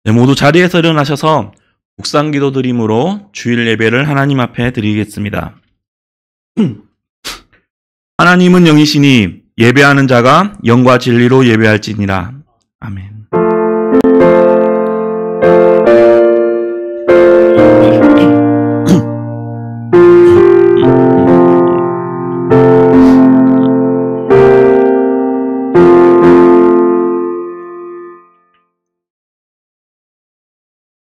네, 모두 자리에서 일어나셔서 묵상기도 드림으로 주일 예배를 하나님 앞에 드리겠습니다. 하나님은 영이시니 예배하는 자가 영과 진리로 예배할지니라. 아멘.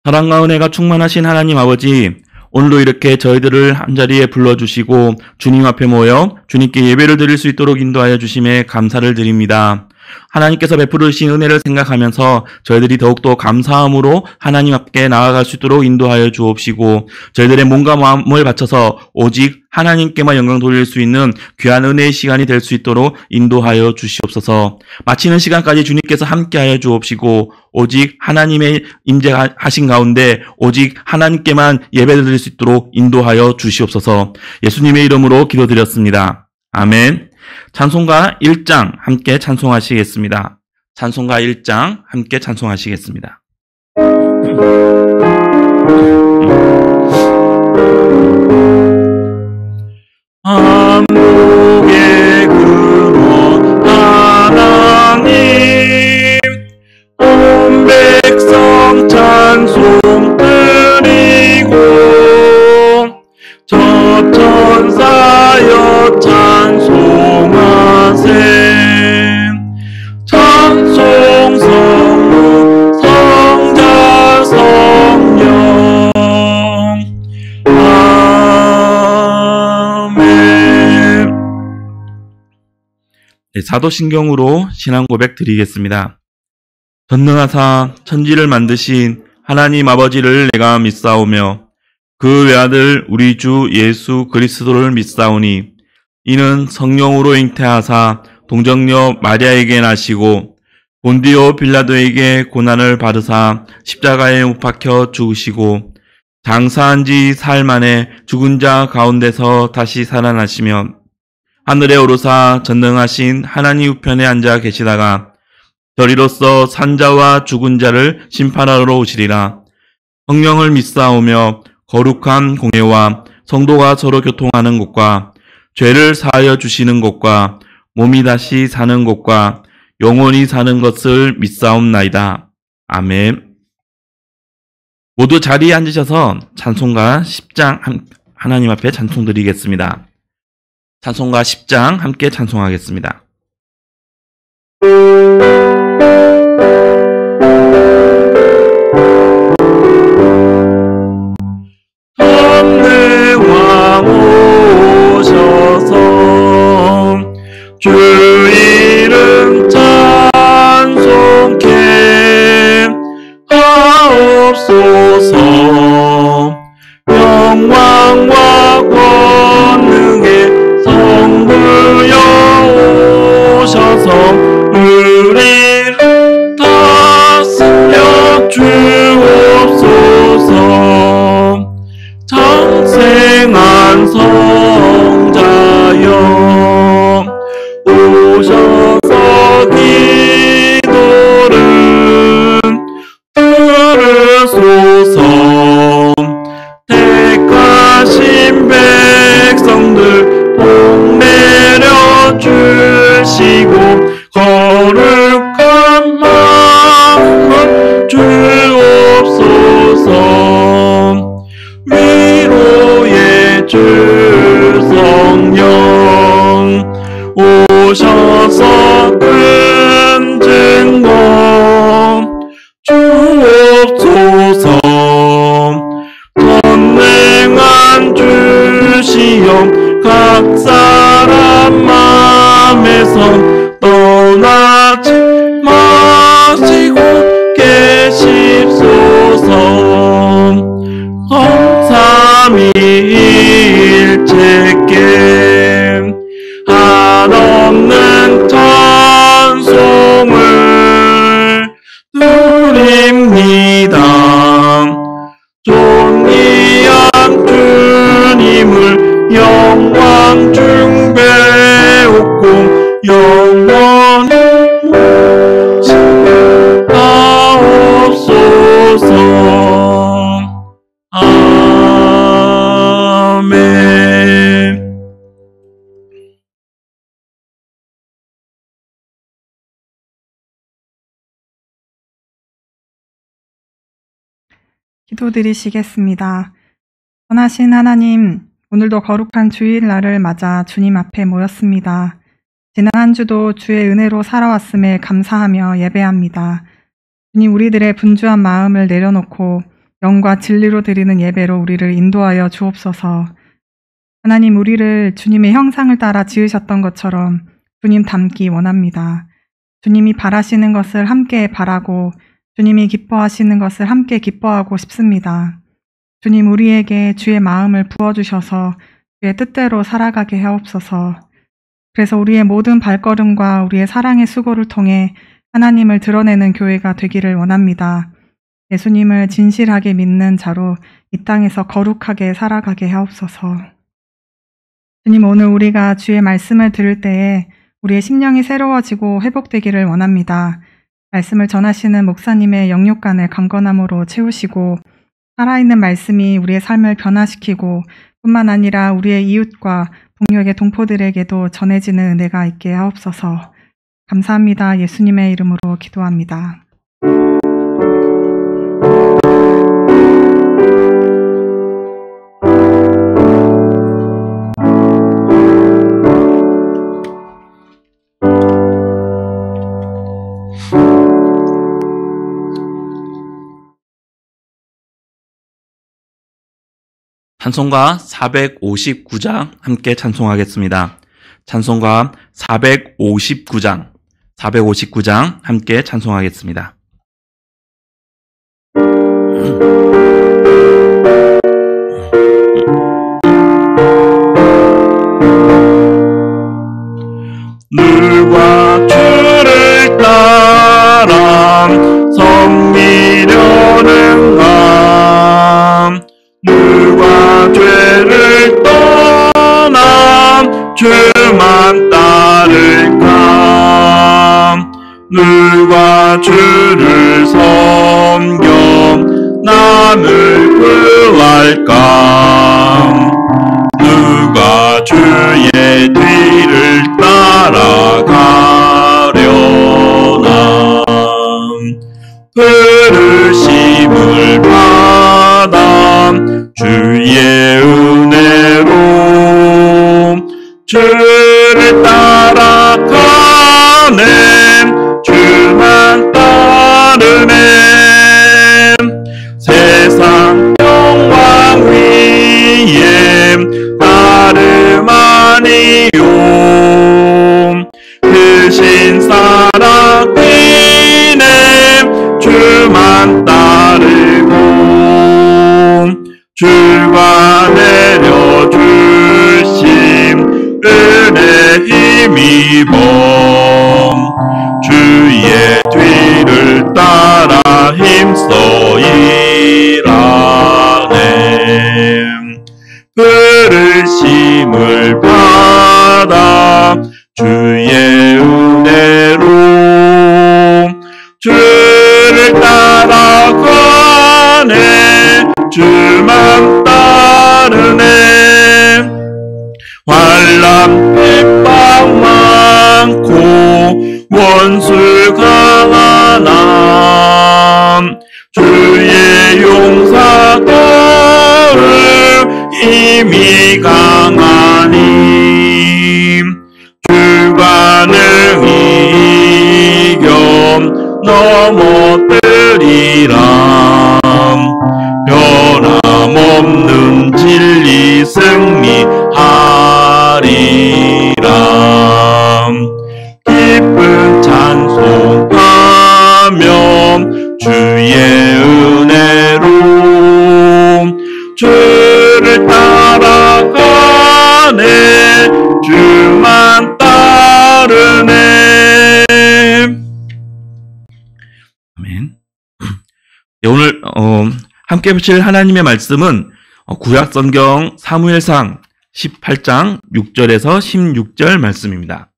사랑과 은혜가 충만하신 하나님 아버지, 오늘도 이렇게 저희들을 한자리에 불러주시고 주님 앞에 모여 주님께 예배를 드릴 수 있도록 인도하여 주심에 감사를 드립니다. 하나님께서 베풀으신 은혜를 생각하면서 저희들이 더욱더 감사함으로 하나님 앞에 나아갈 수 있도록 인도하여 주옵시고, 저희들의 몸과 마음을 바쳐서 오직 하나님께만 영광 돌릴 수 있는 귀한 은혜의 시간이 될 수 있도록 인도하여 주시옵소서. 마치는 시간까지 주님께서 함께하여 주옵시고, 오직 하나님의 임재하신 가운데 오직 하나님께만 예배드릴 수 있도록 인도하여 주시옵소서. 예수님의 이름으로 기도드렸습니다. 아멘. 찬송가 1장 함께 찬송하시겠습니다. 찬송가 1장 함께 찬송하시겠습니다. 한복의 근원 하나님, 온 백성 찬송 드리고, 저 천사여 찬송하세. 찬송 성부 성자 성령. 아멘. 네, 사도신경으로 신앙 고백 드리겠습니다. 전능하사 천지를 만드신 하나님 아버지를 내가 믿사오며 그 외아들 우리 주 예수 그리스도를 믿사오니, 이는 성령으로 잉태하사 동정녀 마리아에게 나시고 본디오 빌라도에게 고난을 받으사 십자가에 못 박혀 죽으시고 장사한 지 사흘 만에 죽은 자 가운데서 다시 살아나시며 하늘에 오르사 전능하신 하나님 우편에 앉아 계시다가 저리로서 산자와 죽은 자를 심판하러 오시리라. 성령을 믿사오며 거룩한 공예와 성도가 서로 교통하는 곳과 죄를 사하여 주시는 곳과 몸이 다시 사는 곳과 영원히 사는 것을 믿사옵나이다. 아멘. 모두 자리에 앉으셔서 찬송가 10장 하나님 앞에 찬송 드리겠습니다. 찬송가 10장 함께 찬송하겠습니다. 주 이름 찬송케 하옵소서. 영광과 권능의 성부여 오셔서 우리를 다스려 주옵소서. 장생한 성자여 오셔서 기도를 들으소서. 택하신 백성들 복 내려 주시고 거룩한 마음을 주옵소서. 위로의 주 성령 오셔서 큰 증거 주옵소서. 전능한 주시여 각 사람 마음에서 떠나지 마시고 계십소서. 삼위일체께 한없는 찬송을 드립니다. 존귀한 주님을 영광 중배옵고 영원히 하옵소서. 기도드리시겠습니다. 선하신 하나님, 오늘도 거룩한 주일날을 맞아 주님 앞에 모였습니다. 지난 한 주도 주의 은혜로 살아왔음에 감사하며 예배합니다. 주님, 우리들의 분주한 마음을 내려놓고 영과 진리로 드리는 예배로 우리를 인도하여 주옵소서. 하나님, 우리를 주님의 형상을 따라 지으셨던 것처럼 주님 닮기 원합니다. 주님이 바라시는 것을 함께 바라고 주님이 기뻐하시는 것을 함께 기뻐하고 싶습니다. 주님, 우리에게 주의 마음을 부어주셔서 주의 뜻대로 살아가게 하옵소서. 그래서 우리의 모든 발걸음과 우리의 사랑의 수고를 통해 하나님을 드러내는 교회가 되기를 원합니다. 예수님을 진실하게 믿는 자로 이 땅에서 거룩하게 살아가게 하옵소서. 주님, 오늘 우리가 주의 말씀을 들을 때에 우리의 심령이 새로워지고 회복되기를 원합니다. 말씀을 전하시는 목사님의 영육간을 강건함으로 채우시고 살아있는 말씀이 우리의 삶을 변화시키고 뿐만 아니라 우리의 이웃과 동료에게 동포들에게도 전해지는 은혜가 있게 하옵소서. 감사합니다. 예수님의 이름으로 기도합니다. 찬송가 459장 함께 찬송하겠습니다. 찬송가 459장 함께 찬송하겠습니다. 누가 주를 따라 섬기려는가? 누가 죄를 떠나 주만 따를까? 누가 주를 섬겨 남을 구할까? 누가 주의 뒤를 따라가려나? 부르심을 받아 주의 은혜로 주를 따라가네. 주만 따르네. 세상 영광 위에 다름 아니요. 크신 사랑 뛰네. 주만 따르고 주가 내려주신 은혜 힘입어 주의 뒤를 따라 힘써 일하네. 부르심을 받아 주의 은혜로 주를 따라가네. 주만 따르네. 환난 핍박 많고 원수 강하나 주의 용사들을 힘이 강하니 주가 능히 이겨 넘어뜨리라. 변함없는 진리 승리하리라. 기쁜 찬송하며 주의 은혜로 주를 따라가네. 주만 따르네. 아멘. 네, 오늘 함께 보실 하나님의 말씀은 구약성경 사무엘상 18장 6절에서 16절 말씀입니다.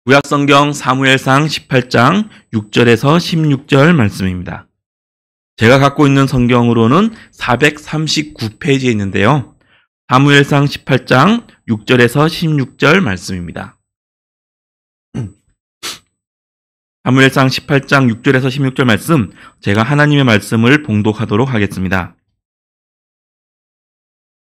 구약성경 사무엘상 18장 6절에서 16절 말씀입니다. 제가 갖고 있는 성경으로는 439페이지에 있는데요. 사무엘상 18장 6절에서 16절 말씀입니다. 사무엘상 18장 6절에서 16절 말씀, 제가 하나님의 말씀을 봉독하도록 하겠습니다.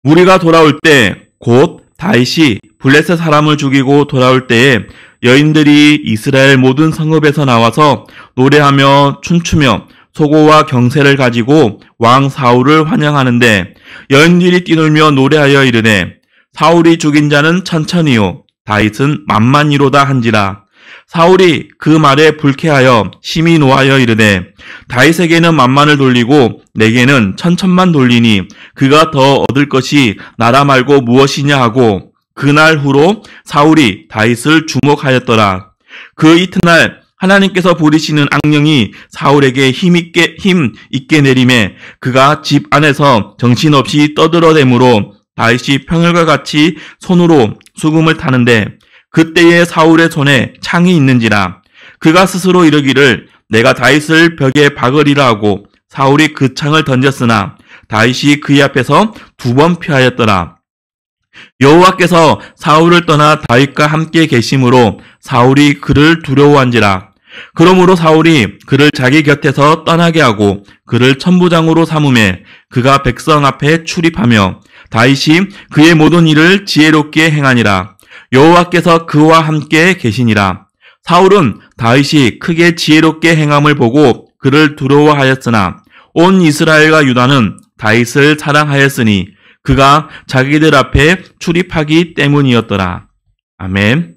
무리가 돌아올 때 곧 다윗이 블레셋 사람을 죽이고 돌아올 때에 여인들이 이스라엘 모든 성읍에서 나와서 노래하며 춤추며 소고와 경새를 가지고 왕 사울을 환영하는데 여인들이 뛰놀며 노래하여 이르되 사울이 죽인 자는 천천히요 다윗은 만만히로다 한지라. 사울이 그 말에 불쾌하여 심히 노하여 이르되 다윗에게는 만만을 돌리고 내게는 천천만 돌리니 그가 더 얻을 것이 나라 말고 무엇이냐 하고 그날 후로 사울이 다윗을 주목하였더라. 그 이튿날 하나님께서 부리시는 악령이 사울에게 힘 있게 내림에 그가 집 안에서 정신없이 떠들어대므로 다윗이 평일과 같이 손으로 수금을 타는데 그때에 사울의 손에 창이 있는지라. 그가 스스로 이르기를 내가 다윗을 벽에 박으리라 하고 사울이 그 창을 던졌으나 다윗이 그의 앞에서 2번 피하였더라. 여호와께서 사울을 떠나 다윗과 함께 계심으로 사울이 그를 두려워한지라. 그러므로 사울이 그를 자기 곁에서 떠나게 하고 그를 천부장으로 삼음에 그가 백성 앞에 출입하며 다윗이 그의 모든 일을 지혜롭게 행하니라. 여호와께서 그와 함께 계시니라. 사울은 다윗이 크게 지혜롭게 행함을 보고 그를 두려워하였으나 온 이스라엘과 유다는 다윗을 사랑하였으니 그가 자기들 앞에 출입하기 때문이었더라. 아멘.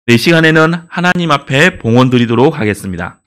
이 시간에는 하나님 앞에 봉헌 드리도록 하겠습니다.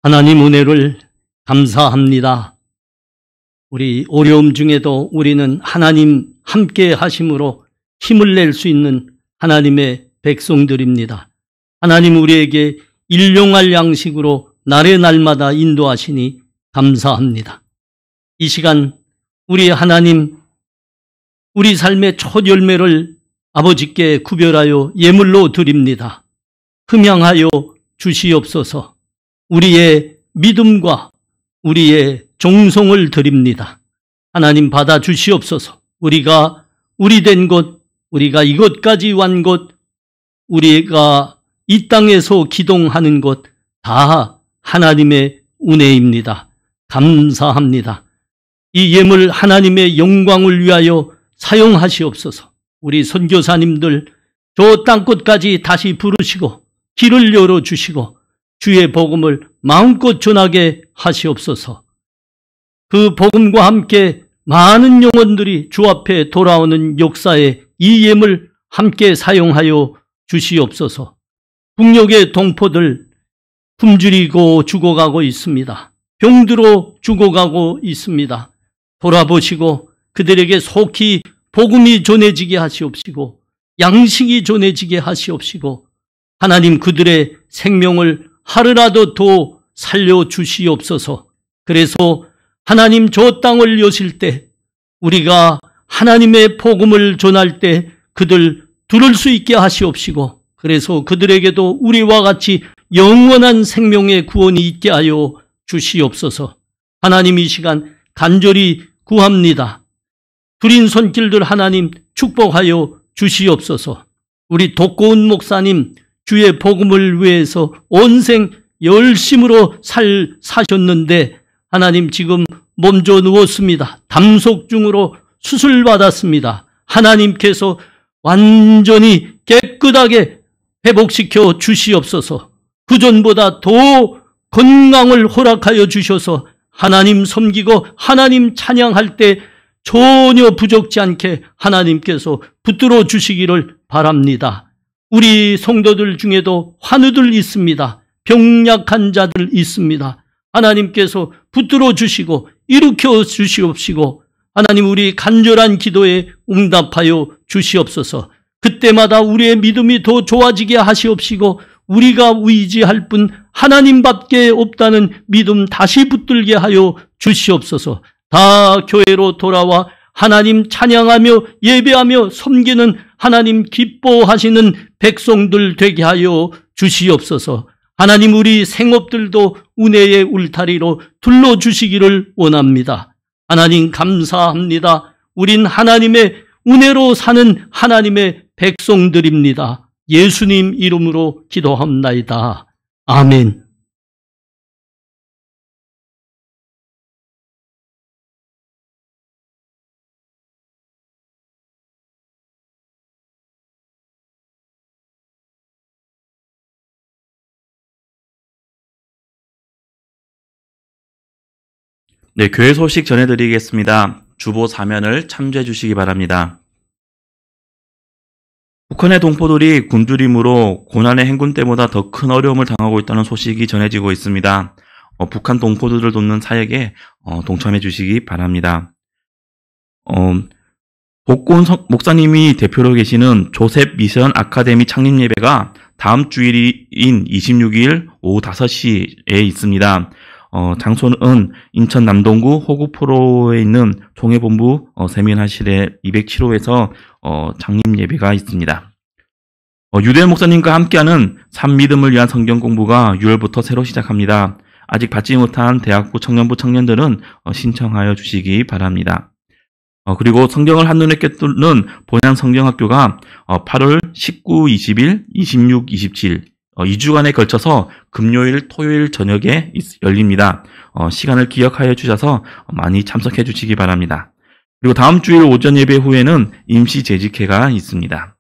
하나님 은혜를 감사합니다. 우리 어려움 중에도 우리는 하나님 함께 하심으로 힘을 낼 수 있는 하나님의 백성들입니다. 하나님 우리에게 일용할 양식으로 날의 날마다 인도하시니 감사합니다. 이 시간 우리 하나님, 우리 삶의 첫 열매를 아버지께 구별하여 예물로 드립니다. 흠양하여 주시옵소서. 우리의 믿음과 우리의 종송을 드립니다. 하나님 받아 주시옵소서. 우리가 우리 된 것, 우리가 이것까지 완 것, 우리가 이 땅에서 기동하는 것 다 하나님의 은혜입니다. 감사합니다. 이 예물 하나님의 영광을 위하여 사용하시옵소서. 우리 선교사님들 저 땅끝까지 다시 부르시고 길을 열어주시고 주의 복음을 마음껏 전하게 하시옵소서. 그 복음과 함께 많은 영혼들이 주 앞에 돌아오는 역사에 이 예물 함께 사용하여 주시옵소서. 북녘의 동포들 굶주리고 죽어가고 있습니다. 병들어 죽어가고 있습니다. 돌아보시고 그들에게 속히 복음이 전해지게 하시옵시고 양식이 전해지게 하시옵시고 하나님 그들의 생명을 하루라도 더 살려주시옵소서. 그래서 하나님 저 땅을 여실 때 우리가 하나님의 복음을 전할 때 그들 들을 수 있게 하시옵시고 그래서 그들에게도 우리와 같이 영원한 생명의 구원이 있게 하여 주시옵소서. 하나님 이 시간 간절히 구합니다. 두린 손길들 하나님 축복하여 주시옵소서. 우리 독고은 목사님 주의 복음을 위해서 온생 열심으로 사셨는데 하나님 지금 몸져 누웠습니다. 담속중으로 수술받았습니다. 하나님께서 완전히 깨끗하게 회복시켜 주시옵소서. 그전보다 더 건강을 허락하여 주셔서 하나님 섬기고 하나님 찬양할 때 전혀 부족지 않게 하나님께서 붙들어 주시기를 바랍니다. 우리 성도들 중에도 환우들 있습니다. 병약한 자들 있습니다. 하나님께서 붙들어 주시고 일으켜 주시옵시고 하나님 우리 간절한 기도에 응답하여 주시옵소서. 그때마다 우리의 믿음이 더 좋아지게 하시옵시고 우리가 의지할 분 하나님밖에 없다는 믿음 다시 붙들게 하여 주시옵소서. 다 교회로 돌아와 하나님 찬양하며 예배하며 섬기는 하나님 기뻐하시는 백성들 되게 하여 주시옵소서. 하나님 우리 생업들도 은혜의 울타리로 둘러주시기를 원합니다. 하나님 감사합니다. 우린 하나님의 은혜로 사는 하나님의 백성들입니다. 예수님 이름으로 기도합나이다. 아멘. 네, 교회 소식 전해드리겠습니다. 주보 사면을 참조해 주시기 바랍니다. 북한의 동포들이 굶주림으로 고난의 행군 때보다 더 큰 어려움을 당하고 있다는 소식이 전해지고 있습니다. 북한 동포들을 돕는 사역에 동참해 주시기 바랍니다. 복곤 목사님이 대표로 계시는 조셉 미션 아카데미 창립 예배가 다음 주일인 26일 오후 5시에 있습니다. 장소는 인천 남동구 호구포로에 있는 종회본부 세미나실의 207호에서 창립 예배가 있습니다. 유대현 목사님과 함께하는 산 믿음을 위한 성경 공부가 6월부터 새로 시작합니다. 아직 받지 못한 대학부 청년부 청년들은 신청하여 주시기 바랍니다. 그리고 성경을 한눈에 꿰뚫는 본향 성경학교가 8월 19, 20일, 26, 27 2주간에 걸쳐서 금요일, 토요일 저녁에 열립니다. 시간을 기억하여 주셔서 많이 참석해 주시기 바랍니다. 그리고 다음 주일 오전 예배 후에는 임시 재직회가 있습니다.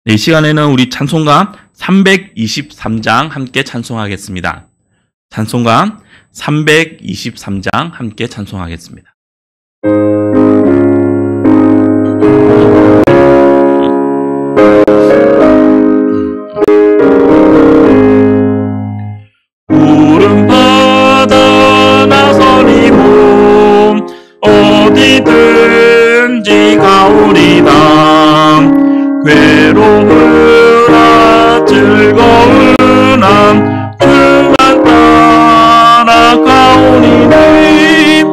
네, 이 시간에는 우리 찬송가 323장 함께 찬송하겠습니다. 찬송가 323장 함께 찬송하겠습니다. 푸른 바다 나서니 몸 어디든지 가오리다. 괴로우나 즐거우나 주만 따라가오리니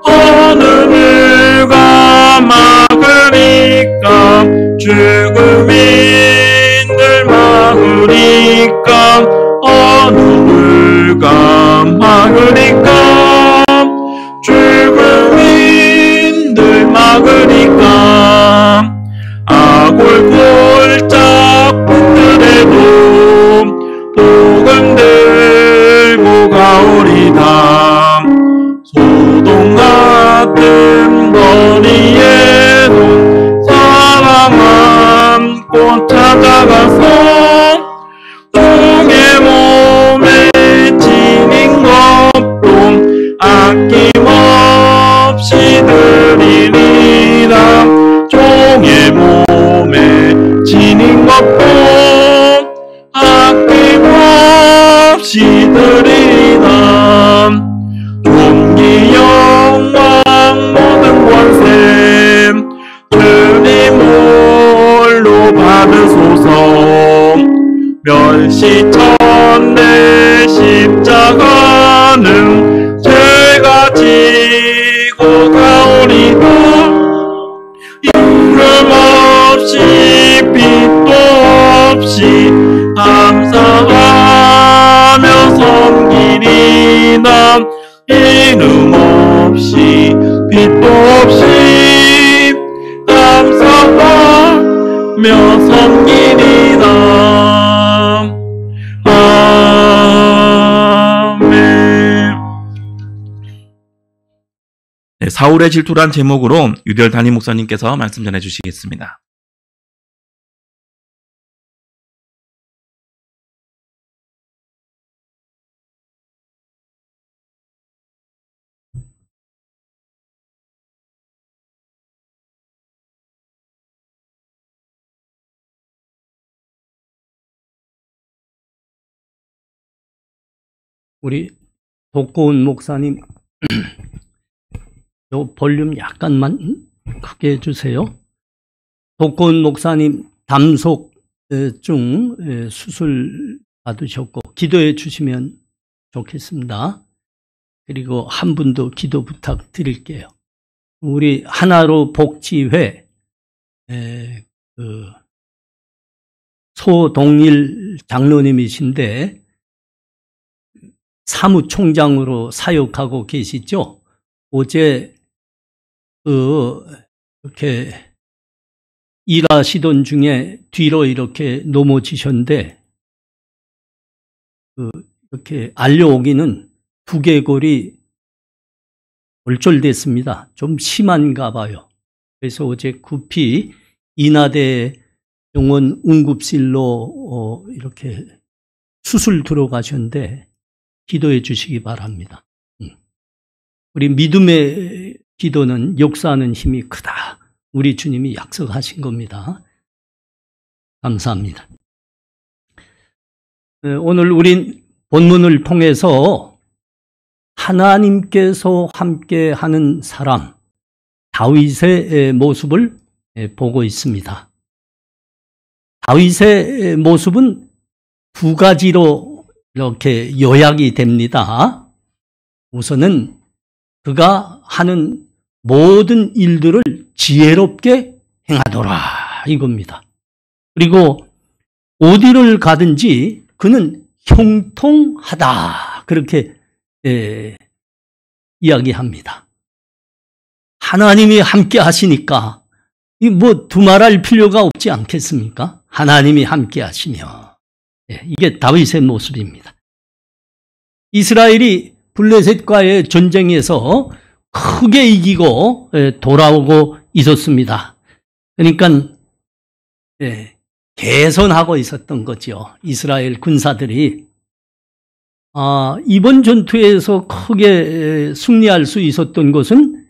어느 누가 막으리까 죽음인들 막으리까 어느 누가 막으리까 죽음인들 막으리까 아골 골짝 붙들에도 복음 들고 가오리다. 소동 같은 거리에도 사랑 안고 찾아가서 종의 몸에 지닌 것도 아낌없이 드리리라. 종의 몸에 지닌 것도 아낌없이 드리리라. 존귀 영광 모든 권세 주님 홀로 받으소서. 멸시천대 십자가는 죄가 지고 가오리다. 이름 없이 빛도 없이 감사하며 섬기리다. 이름 없이 빛도 없이 감사하며 섬기리다. 아멘. 네, 사울의 질투란 제목으로 유별 담임 목사님께서 말씀 전해 주시겠습니다. 우리 독고은 목사님, 요 볼륨 약간만 크게 해주세요. 독고은 목사님 담속증 수술 받으셨고 기도해 주시면 좋겠습니다. 그리고 한 분 더 기도 부탁드릴게요. 우리 하나로 복지회 소동일 장로님이신데 사무총장으로 사역하고 계시죠. 어제 이렇게 일하시던 중에 뒤로 이렇게 넘어지셨는데 이렇게 알려오기는 두개골이 골절됐습니다. 좀 심한가 봐요. 그래서 어제 급히 인하대 병원 응급실로 이렇게 수술 들어가셨는데 기도해 주시기 바랍니다. 우리 믿음의 기도는 역사하는 힘이 크다. 우리 주님이 약속하신 겁니다. 감사합니다. 오늘 우린 본문을 통해서 하나님께서 함께하는 사람 다윗의 모습을 보고 있습니다. 다윗의 모습은 두 가지로 이렇게 요약이 됩니다. 우선은 그가 하는 모든 일들을 지혜롭게 행하더라 이겁니다. 그리고 어디를 가든지 그는 형통하다 그렇게 이야기합니다. 하나님이 함께 하시니까 뭐 두말할 필요가 없지 않겠습니까? 하나님이 함께 하시며 이게 다윗의 모습입니다. 이스라엘이 블레셋과의 전쟁에서 크게 이기고 돌아오고 있었습니다. 그러니까 개선하고 있었던 거죠. 이스라엘 군사들이 이번 전투에서 크게 승리할 수 있었던 것은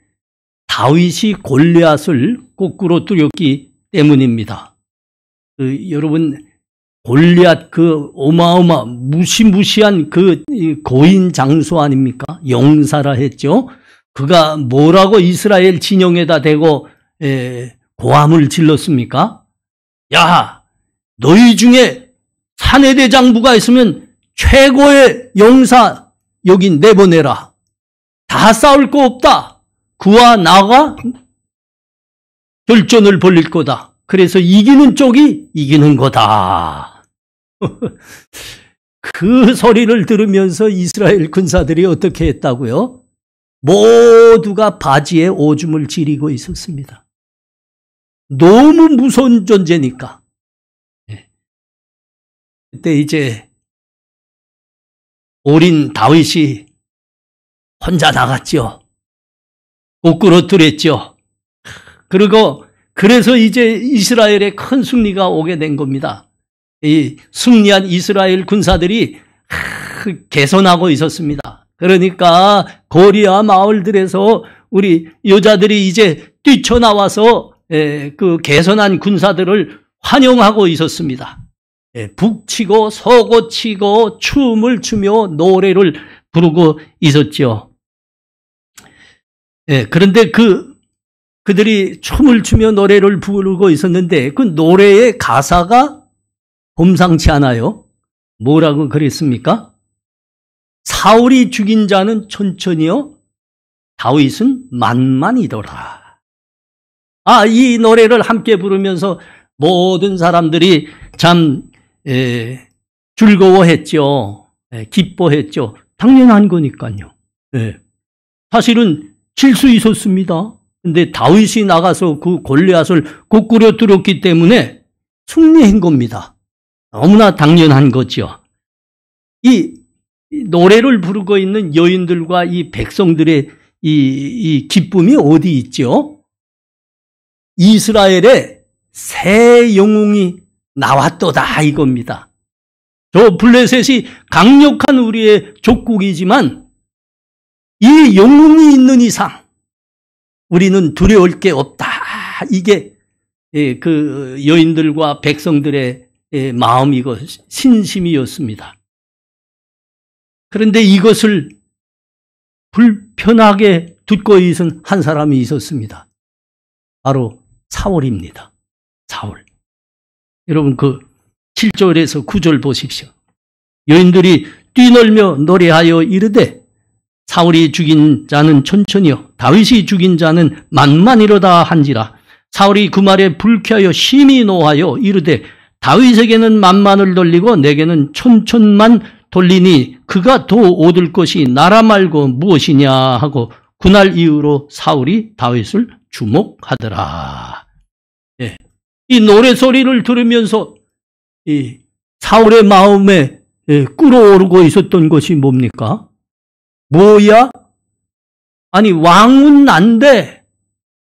다윗이 골리앗을 거꾸로 뚫었기 때문입니다. 여러분 골리앗 그 무시무시한 그 고인 장수 아닙니까? 용사라 했죠. 그가 뭐라고 이스라엘 진영에다 대고 고함을 질렀습니까? 야, 너희 중에 사내대장부가 있으면 최고의 용사 여기 내보내라. 다 싸울 거 없다. 그와 나가 결전을 벌릴 거다. 그래서 이기는 쪽이 이기는 거다. 그 소리를 들으면서 이스라엘 군사들이 어떻게 했다고요? 모두가 바지에 오줌을 지리고 있었습니다. 너무 무서운 존재니까. 그때 이제 어린 다윗이 혼자 나갔죠. 거꾸로 뚫었죠. 그리고 그래서 이제 이스라엘에 큰 승리가 오게 된 겁니다. 이 승리한 이스라엘 군사들이 개선하고 있었습니다. 그러니까 거리와 마을들에서 우리 여자들이 이제 뛰쳐나와서 그 개선한 군사들을 환영하고 있었습니다. 북치고 서고치고 춤을 추며 노래를 부르고 있었죠. 그런데 그들이 춤을 추며 노래를 부르고 있었는데 그 노래의 가사가 범상치 않아요. 뭐라고 그랬습니까? 사울이 죽인 자는 천천히요, 다윗은 만만이더라. 이 노래를 함께 부르면서 모든 사람들이 참 즐거워했죠. 기뻐했죠. 당연한 거니까요. 사실은 질 수 있었습니다. 근데 다윗이 나가서 그 골리앗을 거꾸로 뚫었기 때문에 승리한 겁니다. 너무나 당연한 거죠. 이 노래를 부르고 있는 여인들과 이 백성들의 이 기쁨이 어디 있죠? 이스라엘에 새 영웅이 나왔도다 이겁니다. 저 블레셋이 강력한 우리의 족국이지만 이 영웅이 있는 이상 우리는 두려울 게 없다. 이게 그 여인들과 백성들의 마음이고 신심이었습니다. 그런데 이것을 불편하게 듣고 있은 한 사람이 있었습니다. 바로 사울입니다. 사울. 여러분 7절에서 9절 보십시오. 여인들이 뛰놀며 노래하여 이르되 사울이 죽인 자는 천천히요 다윗이 죽인 자는 만만이로다 한지라. 사울이 그 말에 불쾌하여 심히 노하여 이르되 다윗에게는 만만을 돌리고 내게는 천천만 돌리니 그가 더 얻을 것이 나라 말고 무엇이냐 하고 그날 이후로 사울이 다윗을 주목하더라. 예. 이 노래소리를 들으면서 이 사울의 마음에 끓어오르고 있었던 것이 뭡니까? 뭐야? 아니 왕은 난데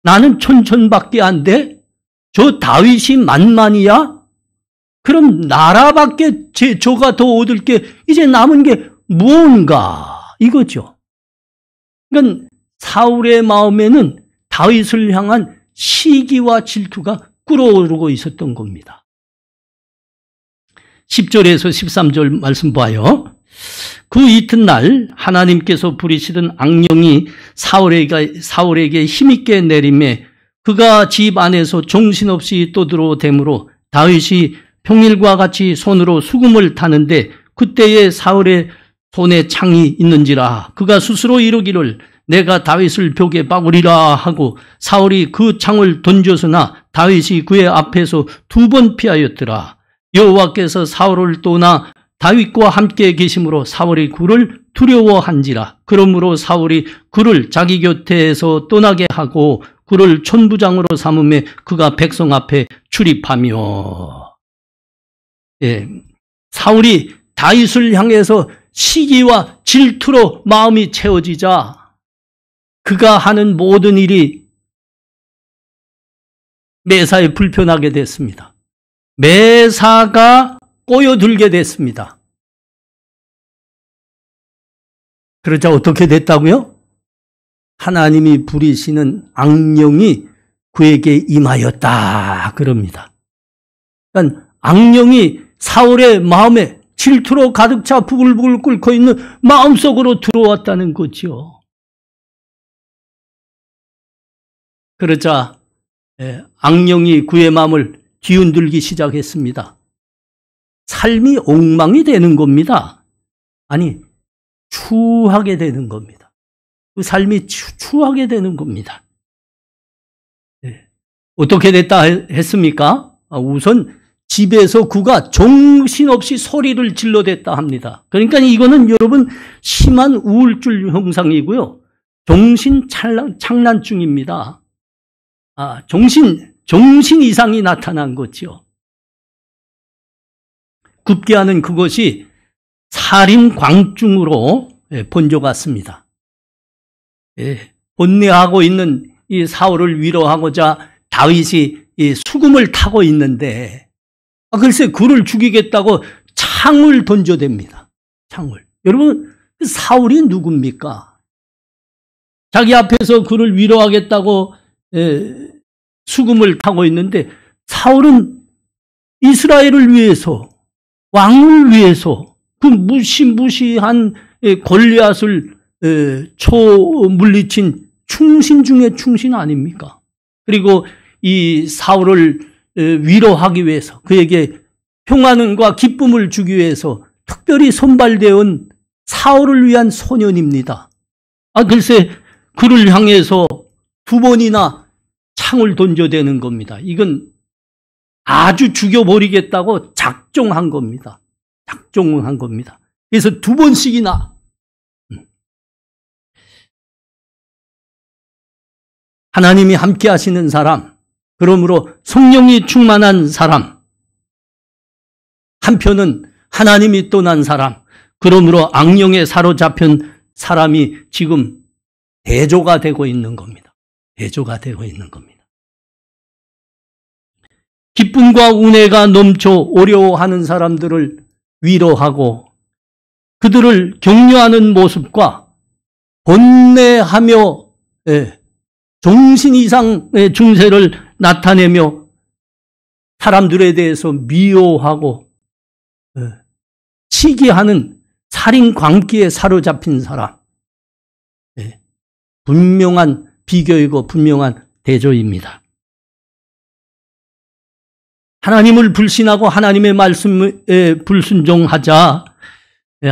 나는 천천밖에 안 돼? 저 다윗이 만만이야? 그럼 나라밖에 저가 더 얻을 게 이제 남은 게 무언가 이거죠. 그러니까 사울의 마음에는 다윗을 향한 시기와 질투가 끓어오르고 있었던 겁니다. 10절에서 13절 말씀 봐요. 그 이튿날 하나님께서 부리시던 악령이 사울에게 힘있게 내림에 그가 집 안에서 정신없이 떠들어대므로 다윗이 평일과 같이 손으로 수금을 타는데 그때에 사울의 손에 창이 있는지라 그가 스스로 이르기를 내가 다윗을 벽에 박으리라 하고 사울이 그 창을 던졌으나 다윗이 그의 앞에서 2번 피하였더라. 여호와께서 사울을 떠나 다윗과 함께 계심으로 사울이 그를 두려워한지라. 그러므로 사울이 그를 자기 곁에서 떠나게 하고 그를 천부장으로 삼음에 그가 백성 앞에 출입하며. 예, 사울이 다윗을 향해서 시기와 질투로 마음이 채워지자 그가 하는 모든 일이 매사에 불편하게 됐습니다. 매사가 꼬여들게 됐습니다. 그러자 어떻게 됐다고요? 하나님이 부리시는 악령이 그에게 임하였다 그럽니다. 그러니까 악령이 사울의 마음에 질투로 가득 차 부글부글 끓고 있는 마음속으로 들어왔다는 거죠. 그러자 악령이 그의 마음을 뒤흔들기 시작했습니다. 삶이 엉망이 되는 겁니다. 아니, 추하게 되는 겁니다. 그 삶이 추하게 되는 겁니다. 어떻게 됐다 했습니까? 우선 집에서 그가 정신없이 소리를 질러댔다 합니다. 그러니까 이거는 여러분 심한 우울증 형상이고요. 정신 착란증입니다. 정신 이상이 나타난 거죠. 급기야는 그것이 살인광증으로 번져갔습니다. 번뇌하고 있는 이 사울을 위로하고자 다윗이 이 수금을 타고 있는데 글쎄 그를 죽이겠다고 창을 던져댑니다. 창을. 여러분 사울이 누굽니까? 자기 앞에서 그를 위로하겠다고 수금을 타고 있는데 사울은 이스라엘을 위해서 왕을 위해서 그 무시무시한 골리앗을 물리친 충신 중에 충신 아닙니까? 그리고 이 사울을 위로하기 위해서 그에게 평안과 기쁨을 주기 위해서 특별히 선발되어 온 사울을 위한 소년입니다. 글쎄 그를 향해서 2번이나 창을 던져대는 겁니다. 이건 아주 죽여버리겠다고 작정한 겁니다. 작정한 겁니다. 그래서 2번씩이나 하나님이 함께 하시는 사람, 그러므로 성령이 충만한 사람, 한편은 하나님이 떠난 사람, 그러므로 악령에 사로잡힌 사람이 지금 대조가 되고 있는 겁니다. 대조가 되고 있는 겁니다. 기쁨과 은혜가 넘쳐 어려워하는 사람들을 위로하고 그들을 격려하는 모습과 번뇌하며 정신 이상의 증세를 나타내며 사람들에 대해서 미워하고 시기하는 살인 광기에 사로잡힌 사람, 분명한 비교이고 분명한 대조입니다. 하나님을 불신하고 하나님의 말씀에 불순종하자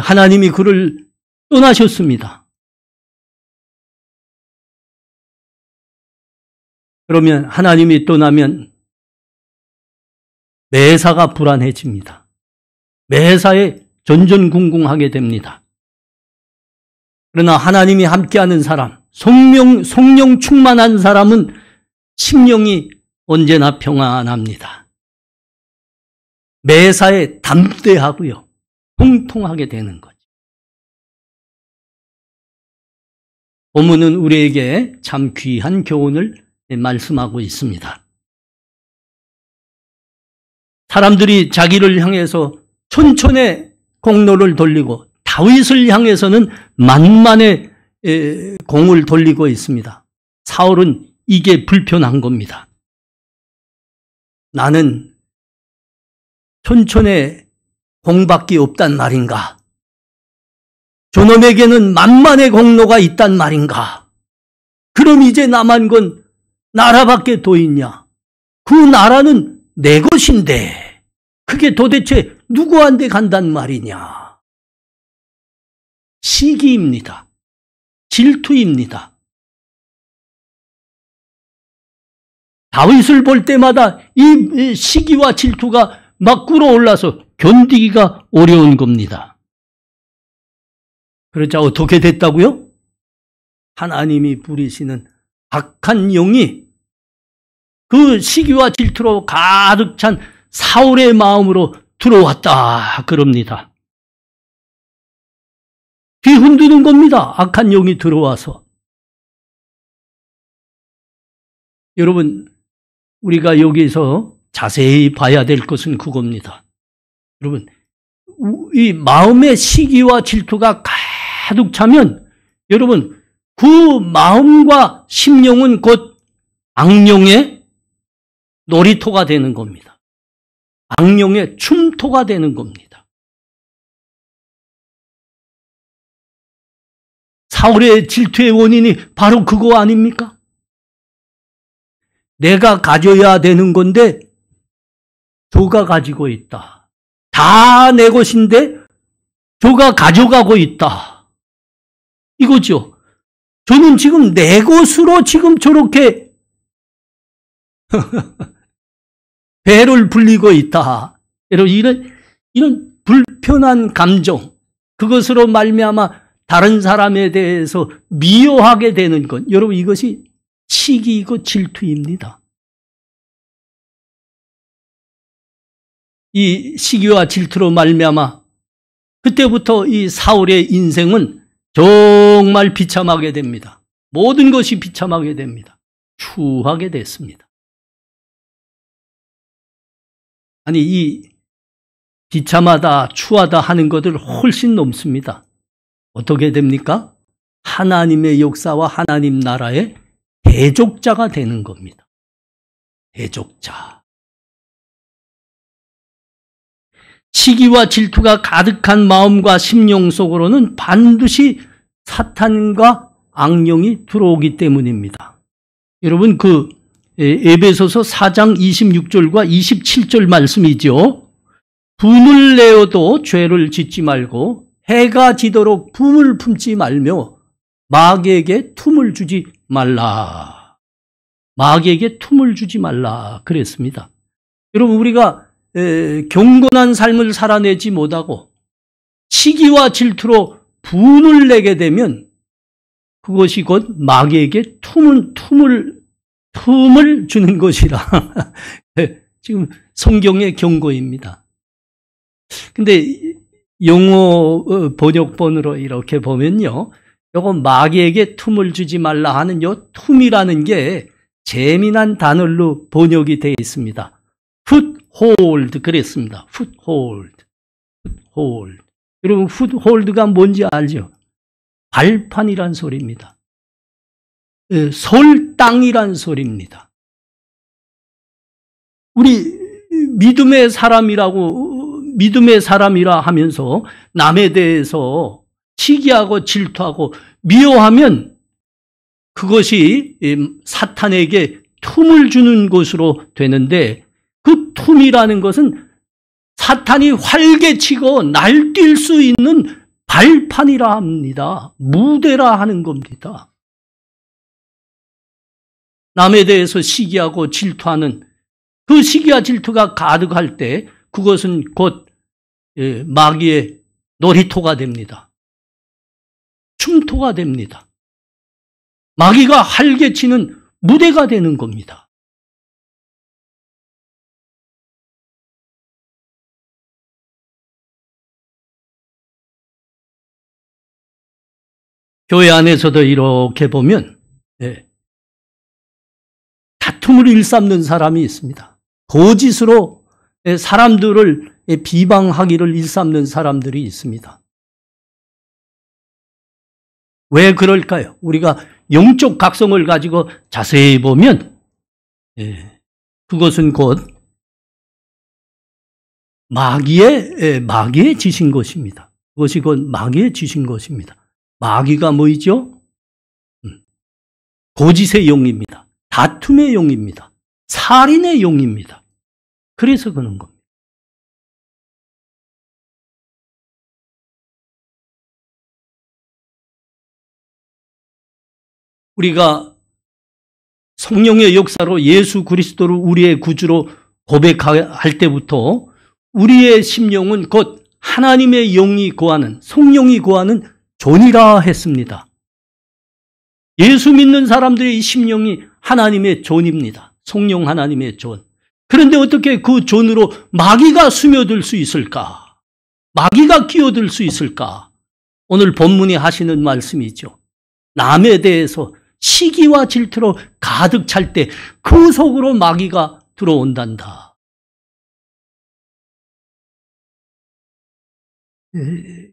하나님이 그를 떠나셨습니다. 그러면 하나님이 떠나면 매사가 불안해집니다. 매사에 전전궁궁하게 됩니다. 그러나 하나님이 함께하는 사람, 성령 충만한 사람은 심령이 언제나 평안합니다. 매사에 담대하고요, 통통하게 되는 거죠. 본문은 우리에게 참 귀한 교훈을 말씀하고 있습니다. 사람들이 자기를 향해서 촌촌의 공로를 돌리고 다윗을 향해서는 만만의 공을 돌리고 있습니다. 사울은 이게 불편한 겁니다. 나는 촌촌에 공밖에 없단 말인가? 저놈에게는 만만의 공로가 있단 말인가? 그럼 이제 남은 건 나라밖에 더 있냐? 그 나라는 내 것인데 그게 도대체 누구한테 간단 말이냐? 시기입니다. 질투입니다. 다윗을 볼 때마다 이 시기와 질투가 막 끌어올라서 견디기가 어려운 겁니다. 그러자 어떻게 됐다고요? 하나님이 부리시는 악한 영이 그 시기와 질투로 가득 찬 사울의 마음으로 들어왔다 그럽니다. 뒤흔드는 겁니다. 악한 영이 들어와서. 여러분, 우리가 여기서 자세히 봐야 될 것은 그겁니다. 여러분, 이 마음의 시기와 질투가 가득 차면 여러분, 그 마음과 심령은 곧 악령의 놀이터가 되는 겁니다. 악령의 춤터가 되는 겁니다. 사울의 질투의 원인이 바로 그거 아닙니까? 내가 가져야 되는 건데 저가 가지고 있다. 다 내 것인데 저가 가져가고 있다. 이거죠. 저는 지금 내 것으로 지금 저렇게 배를 불리고 있다. 여러분, 이런 불편한 감정, 그것으로 말미암아 다른 사람에 대해서 미워하게 되는 것, 여러분, 이것이 시기이고 질투입니다. 이 시기와 질투로 말미암아 그때부터 이 사울의 인생은 정말 비참하게 됩니다. 모든 것이 비참하게 됩니다. 추하게 됐습니다. 아니, 이 비참하다, 추하다 하는 것을 훨씬 넘습니다. 어떻게 됩니까? 하나님의 역사와 하나님 나라의 대족자가 되는 겁니다. 대족자. 시기와 질투가 가득한 마음과 심령 속으로는 반드시 사탄과 악령이 들어오기 때문입니다. 여러분, 그 에베소서 4장 26절과 27절 말씀이죠. 분을 내어도 죄를 짓지 말고 해가 지도록 품을 품지 말며 마귀에게 틈을 주지 말라. 마귀에게 틈을 주지 말라 그랬습니다. 여러분, 우리가 경건한 삶을 살아내지 못하고 시기와 질투로 분을 내게 되면 그것이 곧 마귀에게 틈을 주는 것이라. 지금 성경의 경고입니다. 근데 영어 번역본으로 이렇게 보면요, 요거 마귀에게 틈을 주지 말라 하는 요 틈이라는 게 재미난 단어로 번역이 되어 있습니다. foothold 그랬습니다. foothold. 여러분, foothold가 뭔지 알죠? 발판이란 소리입니다. 설 땅이란 소리입니다. 우리 믿음의 사람이라 하면서 남에 대해서 시기하고 질투하고 미워하면 그것이 사탄에게 틈을 주는 것으로 되는데 그 틈이라는 것은 사탄이 활개치고 날뛸 수 있는 발판이라 합니다. 무대라 하는 겁니다. 남에 대해서 시기하고 질투하는 그 시기와 질투가 가득할 때 그것은 곧 마귀의 놀이터가 됩니다. 춤터가 됩니다. 마귀가 활개치는 무대가 되는 겁니다. 교회 안에서도 이렇게 보면 다툼을 일삼는 사람이 있습니다. 거짓으로 사람들을 비방하기를 일삼는 사람들이 있습니다. 왜 그럴까요? 우리가 영적 각성을 가지고 자세히 보면 그것은 곧 마귀의 짓인 것입니다. 그것이 곧 마귀의 짓인 것입니다. 마귀가 뭐이죠? 거짓의 영입니다. 다툼의 영입니다. 살인의 영입니다. 그래서 그런 겁니다. 우리가 성령의 역사로 예수 그리스도를 우리의 구주로 고백할 때부터 우리의 심령은 곧 하나님의 영이 거하는, 성령이 거하는 존이라 했습니다. 예수 믿는 사람들의 심령이 하나님의 존입니다. 성령 하나님의 존. 그런데 어떻게 그 존으로 마귀가 스며들 수 있을까? 마귀가 끼어들 수 있을까? 오늘 본문이 하시는 말씀이죠. 남에 대해서 시기와 질투로 가득 찰 때 그 속으로 마귀가 들어온단다.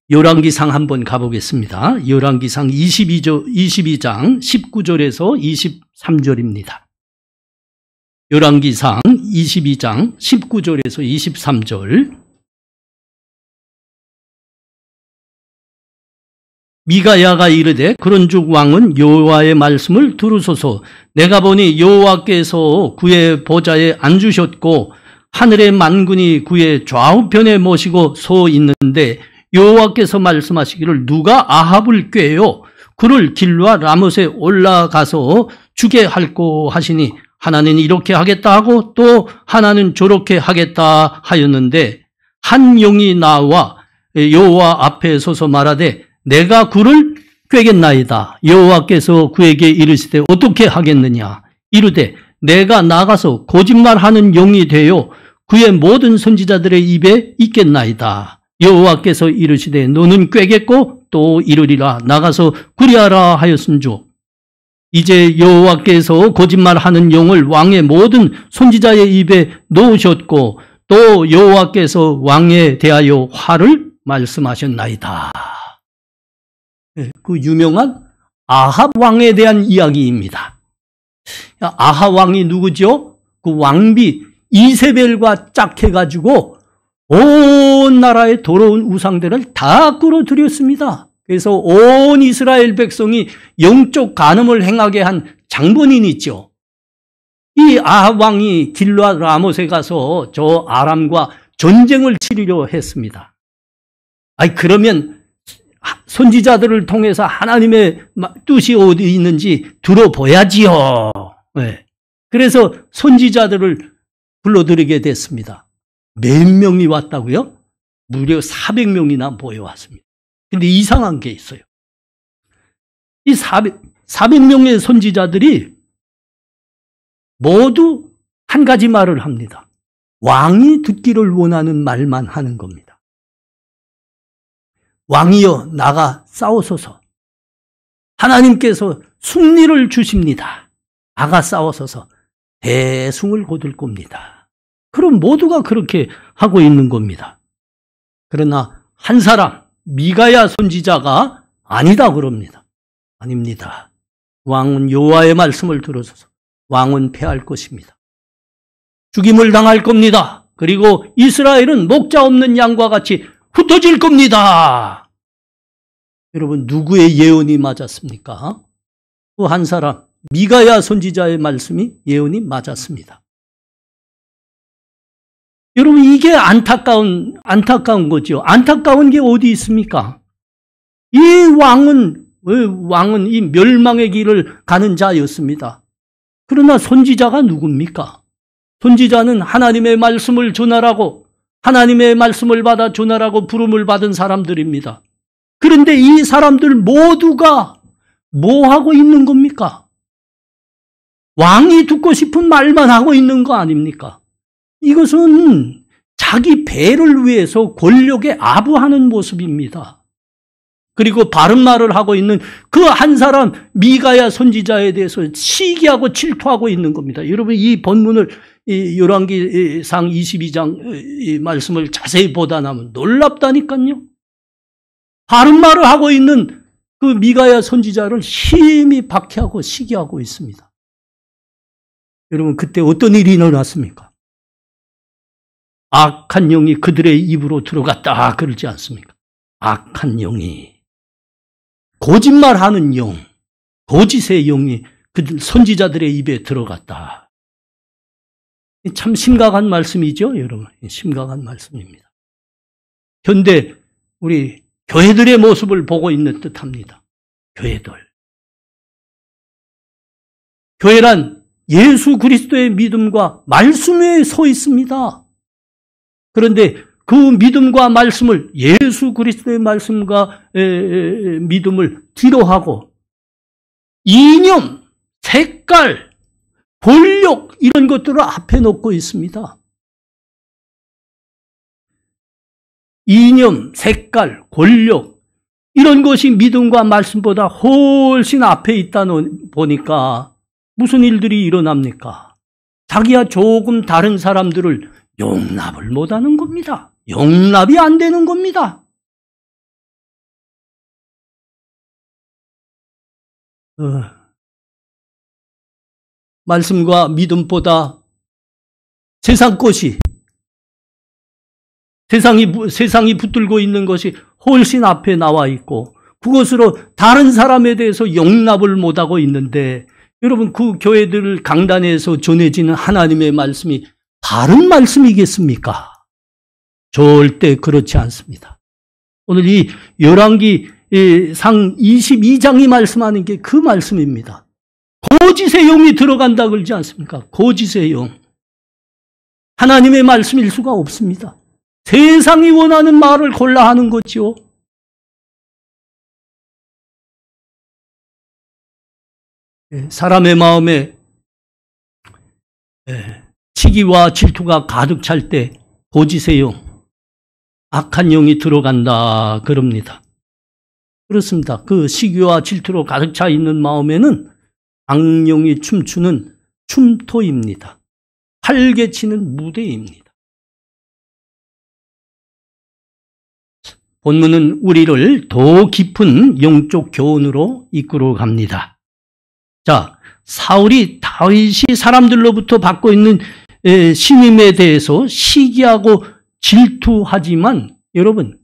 열왕기상 한번 가보겠습니다. 열왕기상 22장 19절에서 23절입니다. 열왕기상 22장 19절에서 23절. 미가야가 이르되 그런즉 왕은 여호와의 말씀을 들으소서. 내가 보니 여호와께서 그의 보좌에 앉으셨고 하늘의 만군이 그의 좌우편에 모시고 서 있는데 여호와께서 말씀하시기를 누가 아합을 꾀요 그를 길르아 라못에 올라가서 죽게 할꼬 하시니 하나는 이렇게 하겠다 하고 또 하나는 저렇게 하겠다 하였는데 한 영이 나와 여호와 앞에 서서 말하되 내가 그를 꾀겠나이다. 여호와께서 그에게 이르시되 어떻게 하겠느냐. 이르되 내가 나가서 거짓말하는 영이 되어 그의 모든 선지자들의 입에 있겠나이다. 여호와께서 이르시되 너는 꾀겠고 또 이르리라. 나가서 그리하라 하였은즉 이제 여호와께서 거짓말하는 영을 왕의 모든 선지자의 입에 넣으셨고 또 여호와께서 왕에 대하여 화를 말씀하셨나이다. 그 유명한 아합 왕에 대한 이야기입니다. 아합 왕이 누구죠? 그 왕비 이세벨과 짝해가지고 온 나라의 더러운 우상들을 다 끌어들였습니다. 그래서 온 이스라엘 백성이 영적 간음을 행하게 한 장본인이 있죠. 이 아합 왕이 길르앗 라못에 가서 저 아람과 전쟁을 치르려 했습니다. 그러면 선지자들을 통해서 하나님의 뜻이 어디 있는지 들어봐야지요. 네. 그래서 선지자들을 불러들이게 됐습니다. 몇 명이 왔다고요? 무려 400명이나 모여왔습니다. 근데 이상한 게 있어요. 이 400명의 선지자들이 모두 한 가지 말을 합니다. 왕이 듣기를 원하는 말만 하는 겁니다. 왕이여 나가 싸우소서. 하나님께서 승리를 주십니다. 나가 싸우소서. 대승을 거둘 겁니다. 그럼 모두가 그렇게 하고 있는 겁니다. 그러나 한 사람 미가야 선지자가 아니다 그럽니다. 아닙니다. 왕은 여호와의 말씀을 들어서서 왕은 패할 것입니다. 죽임을 당할 겁니다. 그리고 이스라엘은 목자 없는 양과 같이 흩어질 겁니다. 여러분 누구의 예언이 맞았습니까? 그 한 사람 미가야 선지자의 말씀이 예언이 맞았습니다. 여러분, 이게 안타까운 거죠. 안타까운 게 어디 있습니까? 이 왕은 이 멸망의 길을 가는 자였습니다. 그러나 선지자가 누굽니까? 선지자는 하나님의 말씀을 전하라고, 하나님의 말씀을 받아 전하라고 부름을 받은 사람들입니다. 그런데 이 사람들 모두가 뭐 하고 있는 겁니까? 왕이 듣고 싶은 말만 하고 있는 거 아닙니까? 이것은 자기 배를 위해서 권력에 아부하는 모습입니다. 그리고 바른 말을 하고 있는 그 한 사람 미가야 선지자에 대해서 시기하고 질투하고 있는 겁니다. 여러분, 이 본문을 열왕기상 22장 이 말씀을 자세히 보다 나면 놀랍다니까요. 바른 말을 하고 있는 그 미가야 선지자를 심히 박해하고 시기하고 있습니다. 여러분, 그때 어떤 일이 일어났습니까? 악한 영이 그들의 입으로 들어갔다 그러지 않습니까? 악한 영이, 거짓말하는 영, 거짓의 영이 그들 선지자들의 입에 들어갔다. 참 심각한 말씀이죠, 여러분. 심각한 말씀입니다. 현대 우리 교회들의 모습을 보고 있는 듯합니다. 교회들. 교회란 예수 그리스도의 믿음과 말씀 위에 서 있습니다. 그런데 그 믿음과 말씀을, 예수 그리스도의 말씀과 믿음을 뒤로하고 이념, 색깔, 권력 이런 것들을 앞에 놓고 있습니다. 이념, 색깔, 권력 이런 것이 믿음과 말씀보다 훨씬 앞에 있다 보니까 무슨 일들이 일어납니까? 자기야 조금 다른 사람들을 용납을 못하는 겁니다. 용납이 안 되는 겁니다. 말씀과 믿음보다 세상 것이, 세상이 붙들고 있는 것이 훨씬 앞에 나와 있고 그것으로 다른 사람에 대해서 용납을 못하고 있는데, 여러분, 그 교회들 강단에서 전해지는 하나님의 말씀이 바른 말씀이겠습니까? 절대 그렇지 않습니다. 오늘 이 열왕기 상 22장이 말씀하는 게 그 말씀입니다. 거짓의 영이 들어간다 그러지 않습니까? 거짓의 영. 하나님의 말씀일 수가 없습니다. 세상이 원하는 말을 골라 하는 거지요. 사람의 마음에 시기와 질투가 가득 찰 때 거짓의 영, 악한 영이 들어간다 그럽니다. 그렇습니다. 그 시기와 질투로 가득 차 있는 마음에는 악령이 춤추는 춤토입니다. 활개치는 무대입니다. 본문은 우리를 더 깊은 영적 교훈으로 이끌어 갑니다. 자, 사울이 다윗이 사람들로부터 받고 있는 신임에 대해서 시기하고 질투하지만, 여러분,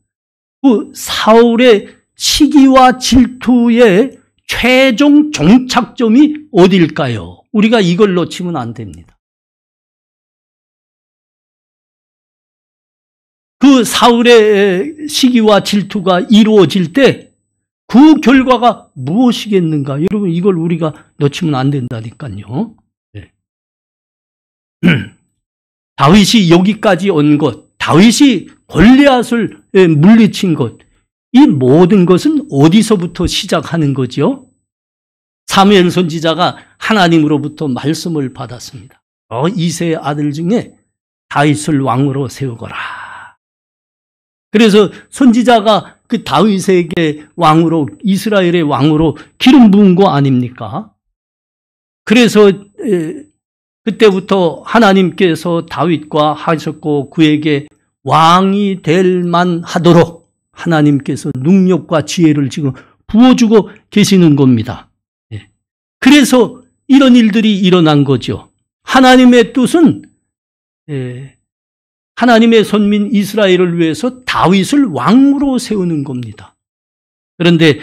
그 사울의 시기와 질투의 최종 종착점이 어딜까요? 우리가 이걸 놓치면 안 됩니다. 그 사울의 시기와 질투가 이루어질 때 그 결과가 무엇이겠는가? 여러분, 이걸 우리가 놓치면 안 된다니까요. 네. 다윗이 여기까지 온 것, 다윗이 골리앗을 물리친 것, 이 모든 것은 어디서부터 시작하는 거죠? 사무엘 선지자가 하나님으로부터 말씀을 받았습니다. 이새의 아들 중에 다윗을 왕으로 세우거라. 그래서 선지자가 그 다윗에게 왕으로, 이스라엘의 왕으로 기름 부은 거 아닙니까? 그래서 그때부터 하나님께서 다윗과 하셨고 그에게 왕이 될 만하도록 하나님께서 능력과 지혜를 지금 부어주고 계시는 겁니다. 그래서 이런 일들이 일어난 거죠. 하나님의 뜻은 하나님의 선민 이스라엘을 위해서 다윗을 왕으로 세우는 겁니다. 그런데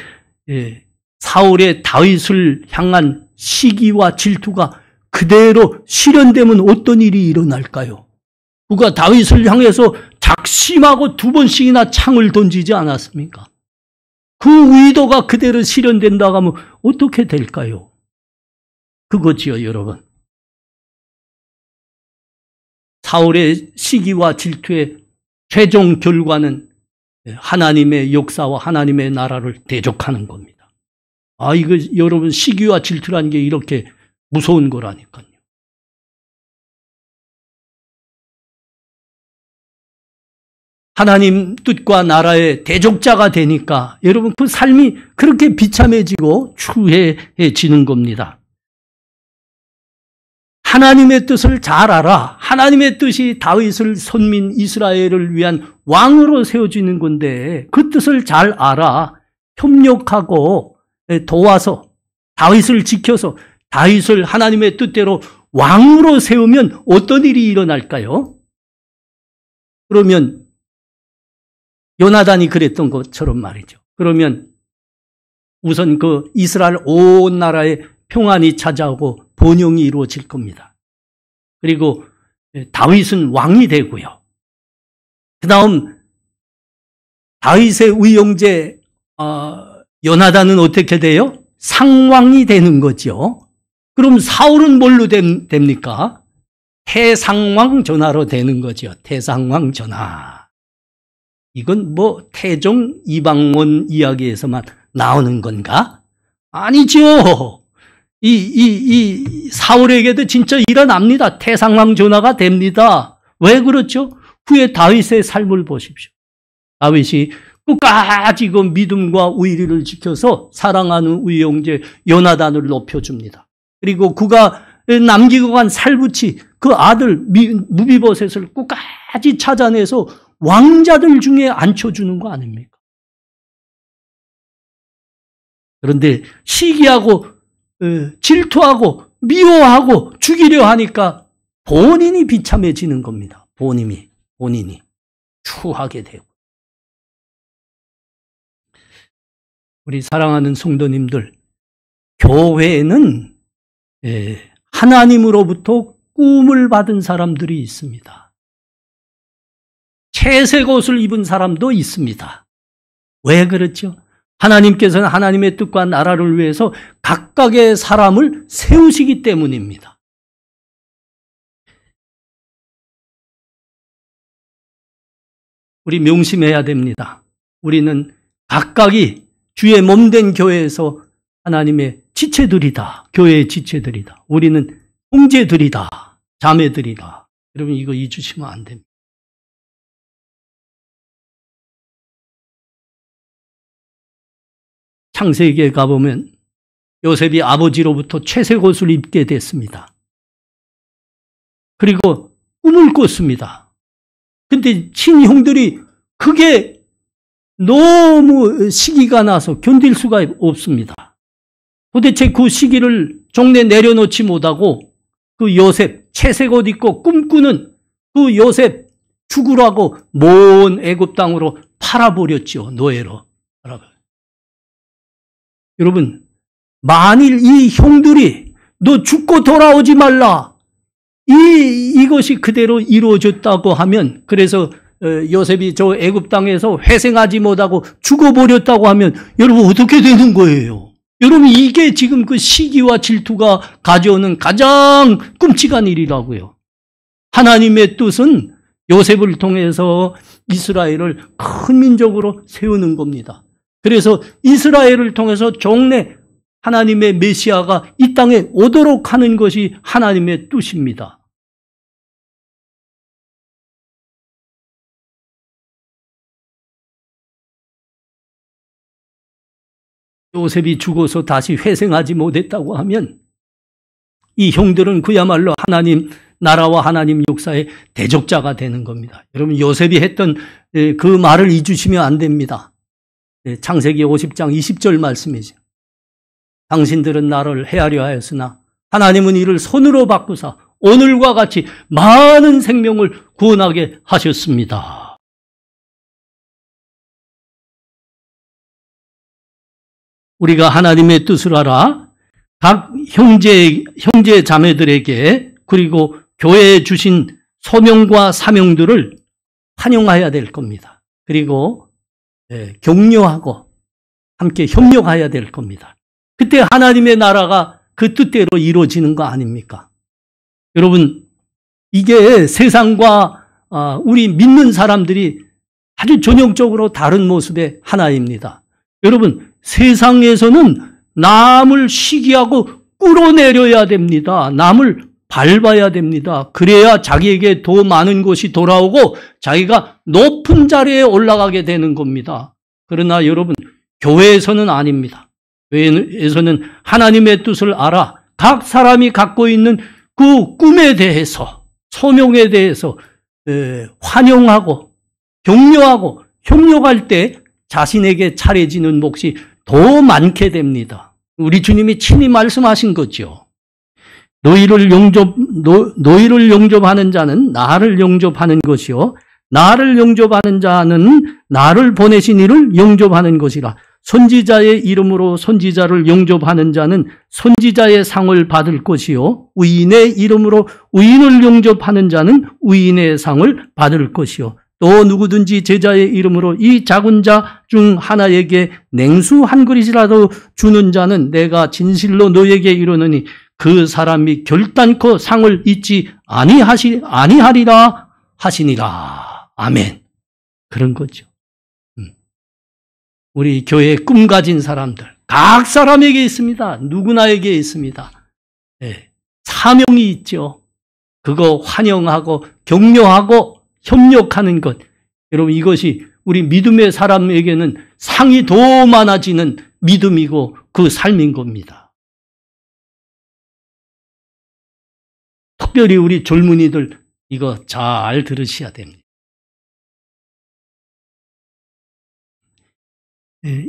사울의 다윗을 향한 시기와 질투가 그대로 실현되면 어떤 일이 일어날까요? 그가 다윗을 향해서 작심하고 2번씩이나 창을 던지지 않았습니까? 그 의도가 그대로 실현된다고 하면 어떻게 될까요? 그거지요, 여러분. 사울의 시기와 질투의 최종 결과는 하나님의 역사와 하나님의 나라를 대적하는 겁니다. 이거 여러분, 시기와 질투라는 게 이렇게 무서운 거라니까요. 하나님 뜻과 나라의 대적자가 되니까 여러분 그 삶이 그렇게 비참해지고 추해지는 겁니다. 하나님의 뜻을 잘 알아. 하나님의 뜻이 다윗을 선민 이스라엘을 위한 왕으로 세워지는 건데 그 뜻을 잘 알아. 협력하고 도와서 다윗을 지켜서 다윗을 하나님의 뜻대로 왕으로 세우면 어떤 일이 일어날까요? 그러면 요나단이 그랬던 것처럼 말이죠. 그러면 우선 그 이스라엘 온 나라에 평안이 찾아오고 번영이 이루어질 겁니다. 그리고 다윗은 왕이 되고요. 그 다음 다윗의 의형제 요나단은 어떻게 돼요? 상왕이 되는 거죠. 그럼 사울은 뭘로 됩니까? 태상왕 전하로 되는 거죠. 태상왕 전하. 이건 뭐 태종 이방원 이야기에서만 나오는 건가? 아니죠. 이 사울에게도 진짜 일어납니다. 태상왕 전하가 됩니다. 왜 그렇죠? 후에 다윗의 삶을 보십시오. 다윗이 끝까지 그 믿음과 의리를 지켜서 사랑하는 의형제 요나단을 높여줍니다. 그리고 그가 남기고 간 살붙이 그 아들 무비보셋을 끝까지 찾아내서 왕자들 중에 앉혀주는 거 아닙니까? 그런데 시기하고 질투하고 미워하고 죽이려 하니까 본인이 비참해지는 겁니다. 본인이 추하게 되고. 우리 사랑하는 성도님들, 교회에는 하나님으로부터 꿈을 받은 사람들이 있습니다. 채색 옷을 입은 사람도 있습니다. 왜 그렇죠? 하나님께서는 하나님의 뜻과 나라를 위해서 각각의 사람을 세우시기 때문입니다. 우리 명심해야 됩니다. 우리는 각각이 주의 몸된 교회에서 하나님의 지체들이다. 교회의 지체들이다. 우리는 형제들이다. 자매들이다. 여러분 이거 잊으시면 안 됩니다. 창세기에 가보면 요셉이 아버지로부터 채색 옷을 입게 됐습니다. 그리고 꿈을 꿨습니다. 근데 친형들이 그게 너무 시기가 나서 견딜 수가 없습니다. 도대체 그 시기를 종래 내려놓지 못하고 그 요셉 채색 옷 입고 꿈꾸는 그 요셉 죽으라고 먼 애굽 땅으로 팔아버렸죠. 노예로 팔아버렸죠. 여러분, 만일 이 형들이 너 죽고 돌아오지 말라, 이것이 그대로 이루어졌다고 하면, 그래서 요셉이 저 애굽 땅에서 회생하지 못하고 죽어버렸다고 하면 여러분 어떻게 되는 거예요? 여러분 이게 지금 그 시기와 질투가 가져오는 가장 끔찍한 일이라고요. 하나님의 뜻은 요셉을 통해서 이스라엘을 큰 민족으로 세우는 겁니다. 그래서 이스라엘을 통해서 종래 하나님의 메시아가 이 땅에 오도록 하는 것이 하나님의 뜻입니다. 요셉이 죽어서 다시 회생하지 못했다고 하면 이 형들은 그야말로 하나님 나라와 하나님 역사의 대적자가 되는 겁니다. 여러분 요셉이 했던 그 말을 잊으시면 안 됩니다. 창세기 50장 20절 말씀이죠. 당신들은 나를 해하려 하였으나 하나님은 이를 손으로 바꾸사 오늘과 같이 많은 생명을 구원하게 하셨습니다. 우리가 하나님의 뜻을 알아 각 형제 자매들에게 그리고 교회에 주신 소명과 사명들을 환영해야 될 겁니다. 그리고 격려하고 함께 협력해야 될 겁니다. 그때 하나님의 나라가 그 뜻대로 이루어지는 거 아닙니까? 여러분, 이게 세상과 우리 믿는 사람들이 아주 전형적으로 다른 모습의 하나입니다. 여러분, 세상에서는 남을 시기하고 끌어내려야 됩니다. 남을 밟아야 됩니다. 그래야 자기에게 더 많은 것이 돌아오고 자기가 높은 자리에 올라가게 되는 겁니다. 그러나 여러분, 교회에서는 아닙니다. 교회에서는 하나님의 뜻을 알아 각 사람이 갖고 있는 그 꿈에 대해서, 소명에 대해서 환영하고 격려하고 협력할 때 자신에게 차려지는 몫이 더 많게 됩니다. 우리 주님이 친히 말씀하신 거죠. 너희를 영접하는 자는 나를 영접하는 것이요 나를 영접하는 자는 나를 보내신 이를 영접하는 것이라. 선지자의 이름으로 선지자를 영접하는 자는 선지자의 상을 받을 것이요 의인의 이름으로 의인을 영접하는 자는 의인의 상을 받을 것이요 또 누구든지 제자의 이름으로 이 작은 자 중 하나에게 냉수 한 그릇이라도 주는 자는 내가 진실로 너에게 이르노니 그 사람이 결단코 상을 잊지 아니하리라 하시니라. 아멘. 그런 거죠. 우리 교회에 꿈 가진 사람들, 각 사람에게 있습니다. 누구나에게 있습니다. 네, 사명이 있죠. 그거 환영하고 격려하고 협력하는 것. 여러분, 이것이 우리 믿음의 사람에게는 상이 더 많아지는 믿음이고 그 삶인 겁니다. 특별히 우리 젊은이들 이거 잘 들으셔야 됩니다.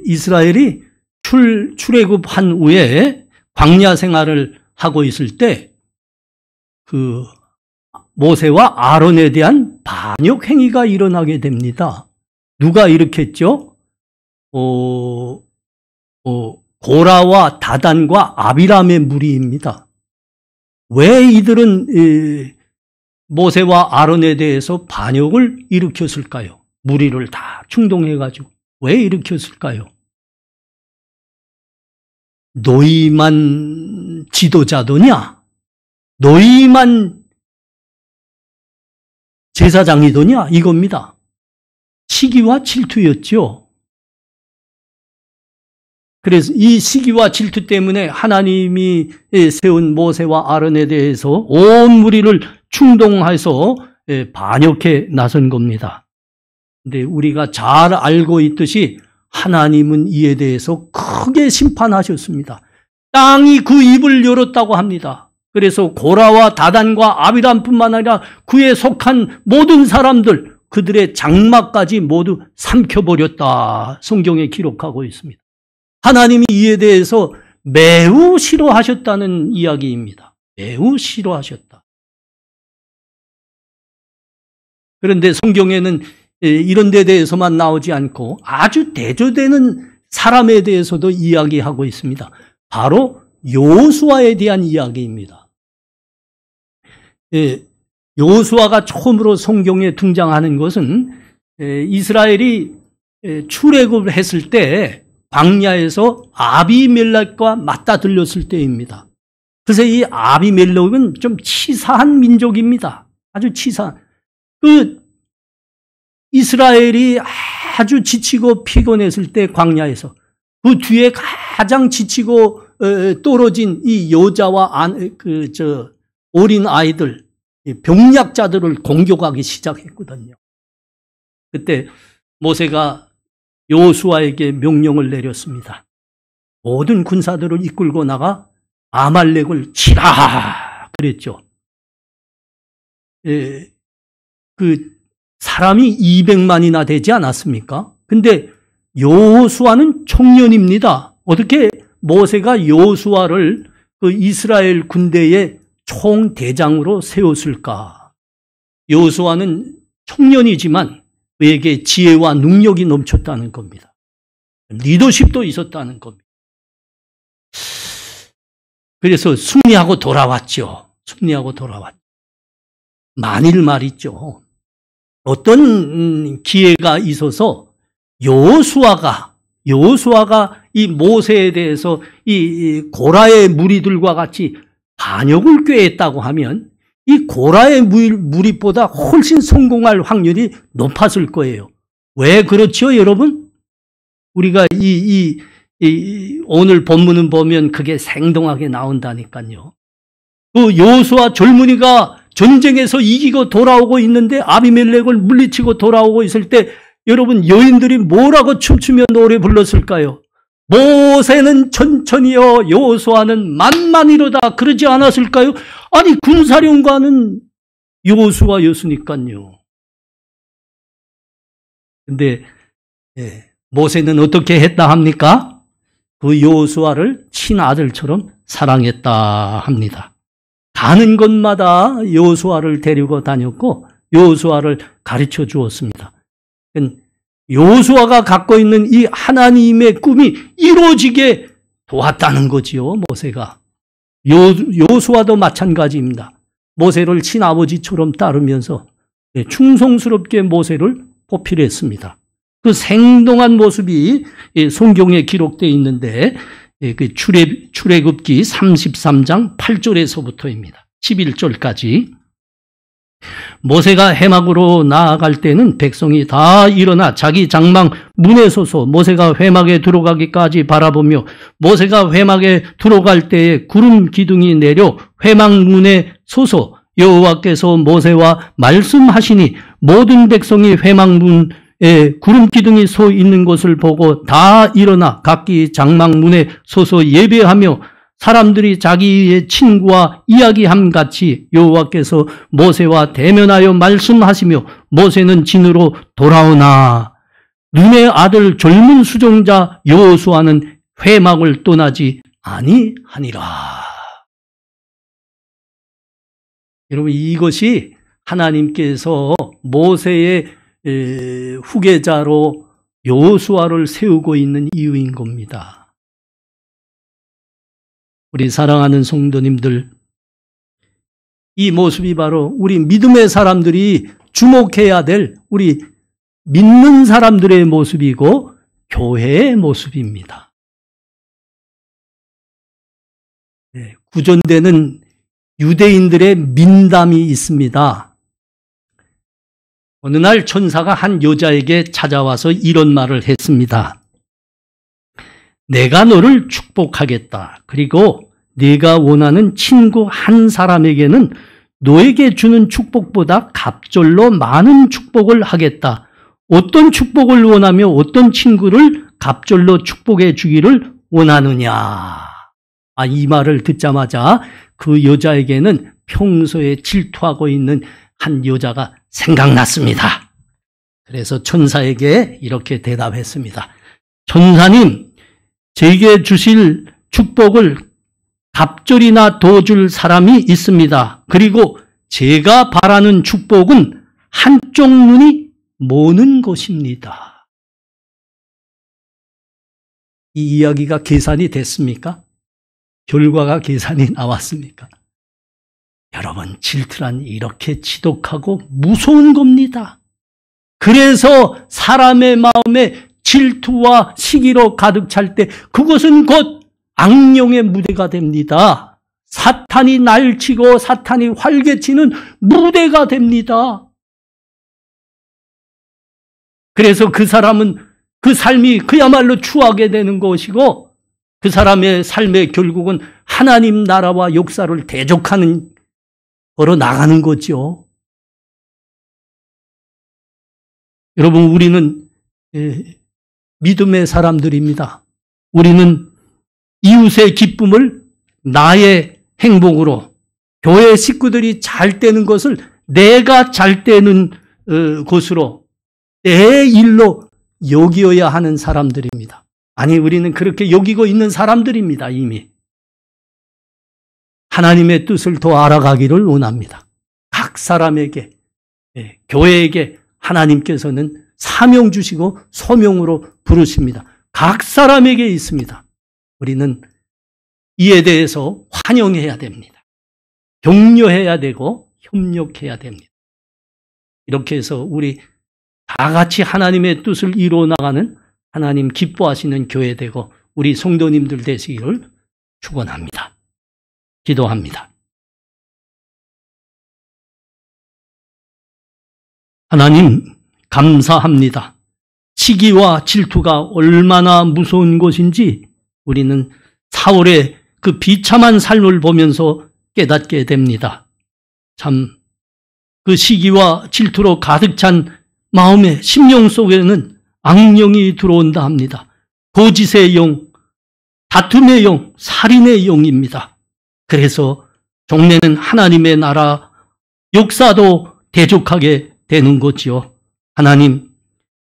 이스라엘이 출애굽한 후에 광야 생활을 하고 있을 때 그 모세와 아론에 대한 반역 행위가 일어나게 됩니다. 누가 일으켰죠? 고라와 다단과 아비람의 무리입니다. 왜 이들은 모세와 아론에 대해서 반역을 일으켰을까요? 무리를 다 충동해가지고. 왜 일으켰을까요? 너희만 지도자더냐? 너희만 제사장이더냐? 이겁니다. 시기와 질투였죠. 그래서 이 시기와 질투 때문에 하나님이 세운 모세와 아론에 대해서 온 무리를 충동해서 반역해 나선 겁니다. 근데 우리가 잘 알고 있듯이 하나님은 이에 대해서 크게 심판하셨습니다. 땅이 그 입을 열었다고 합니다. 그래서 고라와 다단과 아비람뿐만 아니라 그에 속한 모든 사람들, 그들의 장막까지 모두 삼켜버렸다. 성경에 기록하고 있습니다. 하나님이 이에 대해서 매우 싫어하셨다는 이야기입니다. 매우 싫어하셨다. 그런데 성경에는 이런 데 대해서만 나오지 않고 아주 대조되는 사람에 대해서도 이야기하고 있습니다. 바로 여호수아에 대한 이야기입니다. 여호수아가 처음으로 성경에 등장하는 것은 이스라엘이 출애굽을 했을 때 광야에서 아비멜렉과 맞다들렸을 때입니다. 그래서 이 아비멜렉은 좀 치사한 민족입니다. 아주 치사한. 이스라엘이 아주 지치고 피곤했을 때 광야에서 그 뒤에 가장 지치고 떨어진 이 여자와 어린 아이들, 병약자들을 공격하기 시작했거든요. 그때 모세가 여호수아에게 명령을 내렸습니다. 모든 군사들을 이끌고 나가 아말렉을 치라 그랬죠. 그 사람이 200만이나 되지 않았습니까? 근데 여호수아는 청년입니다. 어떻게 모세가 여호수아를 그 이스라엘 군대의 총대장으로 세웠을까? 여호수아는 청년이지만 그에게 지혜와 능력이 넘쳤다는 겁니다. 리더십도 있었다는 겁니다. 그래서 승리하고 돌아왔죠. 승리하고 돌아왔죠. 만일 말이죠. 어떤 기회가 있어서 여호수아가 이 모세에 대해서 이 고라의 무리들과 같이 반역을 꾀했다고 하면 이 고라의 무리보다 훨씬 성공할 확률이 높았을 거예요. 왜 그렇죠, 여러분? 우리가 오늘 본문은 보면 그게 생동하게 나온다니까요. 그 여호수아 젊은이가 전쟁에서 이기고 돌아오고 있는데 아비멜렉을 물리치고 돌아오고 있을 때 여러분 여인들이 뭐라고 춤추며 노래 불렀을까요? 모세는 천천히요 여호수아는 만만이로다 그러지 않았을까요? 아니 군사령관은 여호수아였으니까요. 근데 모세는 어떻게 했다 합니까? 그 여호수아를 친아들처럼 사랑했다 합니다. 가는 곳마다 여호수아를 데리고 다녔고 여호수아를 가르쳐 주었습니다. 여호수아가 갖고 있는 이 하나님의 꿈이 이루어지게 도왔다는 거지요, 모세가. 여호수아도 마찬가지입니다. 모세를 친아버지처럼 따르면서 충성스럽게 모세를 보필했습니다. 그 생동한 모습이 성경에 기록되어 있는데 그 출애굽기 33장 8절에서부터입니다. 11절까지. 모세가 회막으로 나아갈 때는 백성이 다 일어나 자기 장막 문에 서서 모세가 회막에 들어가기까지 바라보며 모세가 회막에 들어갈 때에 구름 기둥이 내려 회막 문에 서서 여호와께서 모세와 말씀하시니 모든 백성이 회막 문에 구름 기둥이 서 있는 것을 보고 다 일어나 각기 장막 문에 서서 예배하며 사람들이 자기의 친구와 이야기함 같이 여호와께서 모세와 대면하여 말씀하시며 모세는 진으로 돌아오나 눈의 아들 젊은 수종자 여호수아는 회막을 떠나지 아니하니라. 여러분 이것이 하나님께서 모세의 후계자로 여호수아를 세우고 있는 이유인 겁니다. 우리 사랑하는 성도님들, 이 모습이 바로 우리 믿음의 사람들이 주목해야 될 우리 믿는 사람들의 모습이고 교회의 모습입니다. 구전되는 유대인들의 민담이 있습니다. 어느 날 천사가 한 여자에게 찾아와서 이런 말을 했습니다. 내가 너를 축복하겠다. 그리고 네가 원하는 친구 한 사람에게는 너에게 주는 축복보다 갑절로 많은 축복을 하겠다. 어떤 축복을 원하며 어떤 친구를 갑절로 축복해 주기를 원하느냐. 이 말을 듣자마자 그 여자에게는 평소에 질투하고 있는 한 여자가 생각났습니다. 그래서 천사에게 이렇게 대답했습니다. 천사님, 제게 주실 축복을 갑절이나 더 줄 사람이 있습니다. 그리고 제가 바라는 축복은 한쪽 눈이 모는 것입니다. 이 이야기가 계산이 됐습니까? 결과가 계산이 나왔습니까? 여러분, 질투란 이렇게 지독하고 무서운 겁니다. 그래서 사람의 마음에 질투와 시기로 가득 찰 때 그것은 곧 악령의 무대가 됩니다. 사탄이 날치고 사탄이 활개치는 무대가 됩니다. 그래서 그 사람은 그 삶이 그야말로 추하게 되는 것이고 그 사람의 삶의 결국은 하나님 나라와 역사를 대적하는 걸어 나가는 거죠. 여러분, 우리는 믿음의 사람들입니다. 우리는 이웃의 기쁨을 나의 행복으로, 교회 식구들이 잘 되는 것을 내가 잘 되는 것으로, 내 일로 여기어야 하는 사람들입니다. 아니, 우리는 그렇게 여기고 있는 사람들입니다. 이미 하나님의 뜻을 더 알아가기를 원합니다. 각 사람에게, 교회에게 하나님께서는 사명 주시고 소명으로 부르십니다. 각 사람에게 있습니다. 우리는 이에 대해서 환영해야 됩니다. 격려해야 되고 협력해야 됩니다. 이렇게 해서 우리 다 같이 하나님의 뜻을 이루어 나가는 하나님 기뻐하시는 교회 되고 우리 성도님들 되시기를 축원합니다. 기도합니다. 하나님 감사합니다. 시기와 질투가 얼마나 무서운 것인지 우리는 4월의 그 비참한 삶을 보면서 깨닫게 됩니다. 참 그 시기와 질투로 가득 찬 마음의 심령 속에는 악령이 들어온다 합니다. 거짓의 영, 다툼의 영, 살인의 영입니다. 그래서 종래는 하나님의 나라 역사도 대적하게 되는 거지요. 하나님,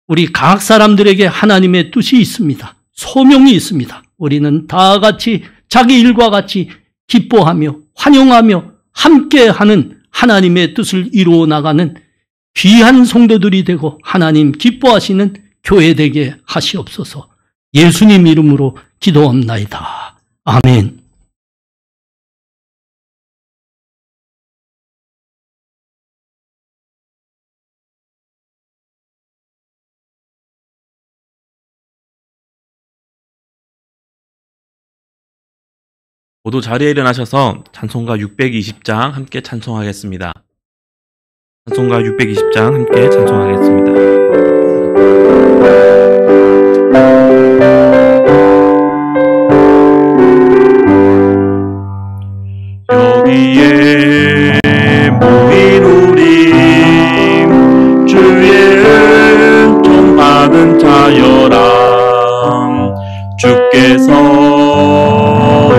우리 각 사람들에게 하나님의 뜻이 있습니다. 소명이 있습니다. 우리는 다 같이 자기 일과 같이 기뻐하며 환영하며 함께하는 하나님의 뜻을 이루어 나가는 귀한 성도들이 되고 하나님 기뻐하시는 교회 되게 하시옵소서. 예수님 이름으로 기도합나이다. 아멘. 모두 자리에 일어나셔서 찬송가 620장 함께 찬송하겠습니다. 찬송가 620장 함께 찬송하겠습니다. 여기에 모인 우리 주의 은총 받은 자여라. 주께서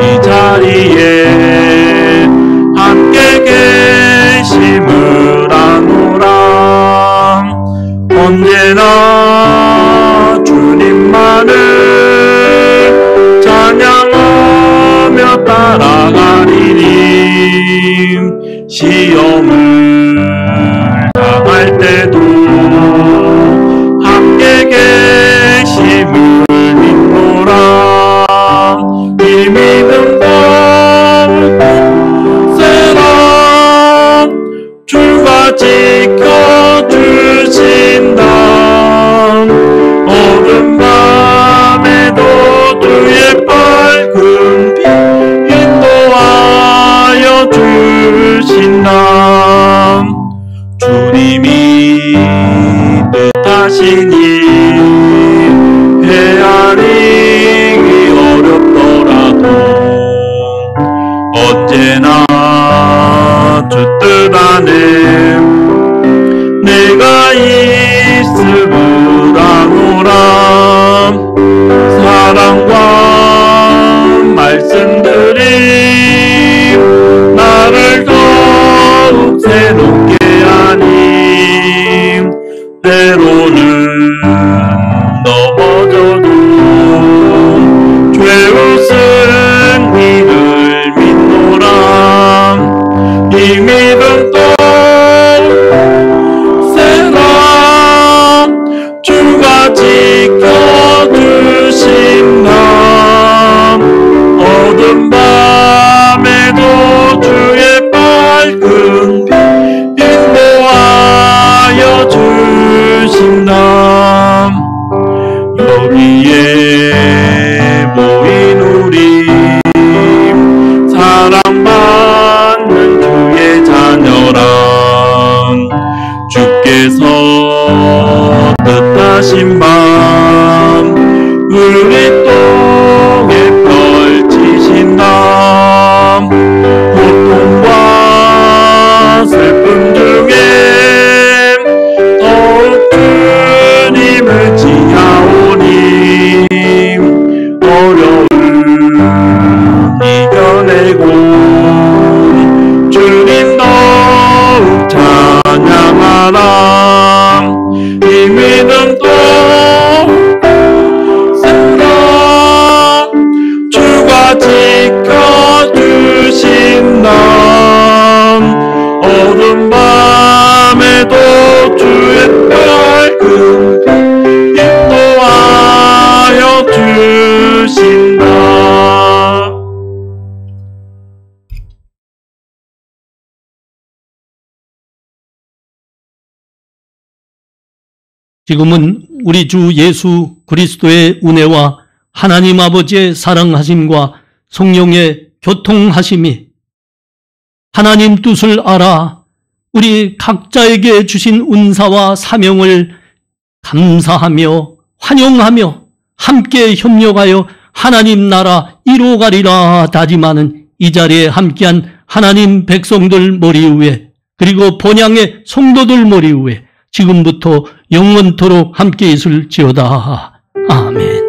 이 자리에 함께 계심을 아노라. 언제나 주님만을 찬양하며 따라가리니 시험을 당할 때도 함께 계심을 믿노라. 이 믿음과 세라 주가 지켜주신다. 어두운 밤에도 주의 밝은 빛 인도하여 주신다. 주님이 뜻하시니 헤아리기 어렵더라도 언제나 주 뜻 안에 내가 있음을 아노라. 사랑과 말씀들이 나를 더욱 새롭게 하니 때로는 넘어져도 죄의 승리를 믿노라. 이 믿음도 세라 주가 지켜주신다. 어두운 밤에도 주의 밝은 빛 인도하여 주신다. 여기에 모인 우리 사랑받는 주의 자녀라. 주께서 뜻하신 밤 우리 땅에 펼치신다. 고통과 슬픔 중에 더욱 주님을 지하오니 어려움 이겨내고 주님 더욱 찬양하라. 이 믿음도 세라 주가 지켜주신다. 어두운 밤에도 주의 밝은 빛 인도하여 주신다. 「 지금은 우리 주 예수 그리스도의 은혜와 하나님 아버지의 사랑하심과 성령의 교통하심이 하나님 뜻을 알아 우리 각자에게 주신 은사와 사명을 감사하며 환영하며 함께 협력하여 하나님 나라 이루어가리라 다짐하는 이 자리에 함께한 하나님 백성들 머리 위에 그리고 본향의 성도들 머리 위에 지금부터 영원토록 함께 있을지어다. 아멘.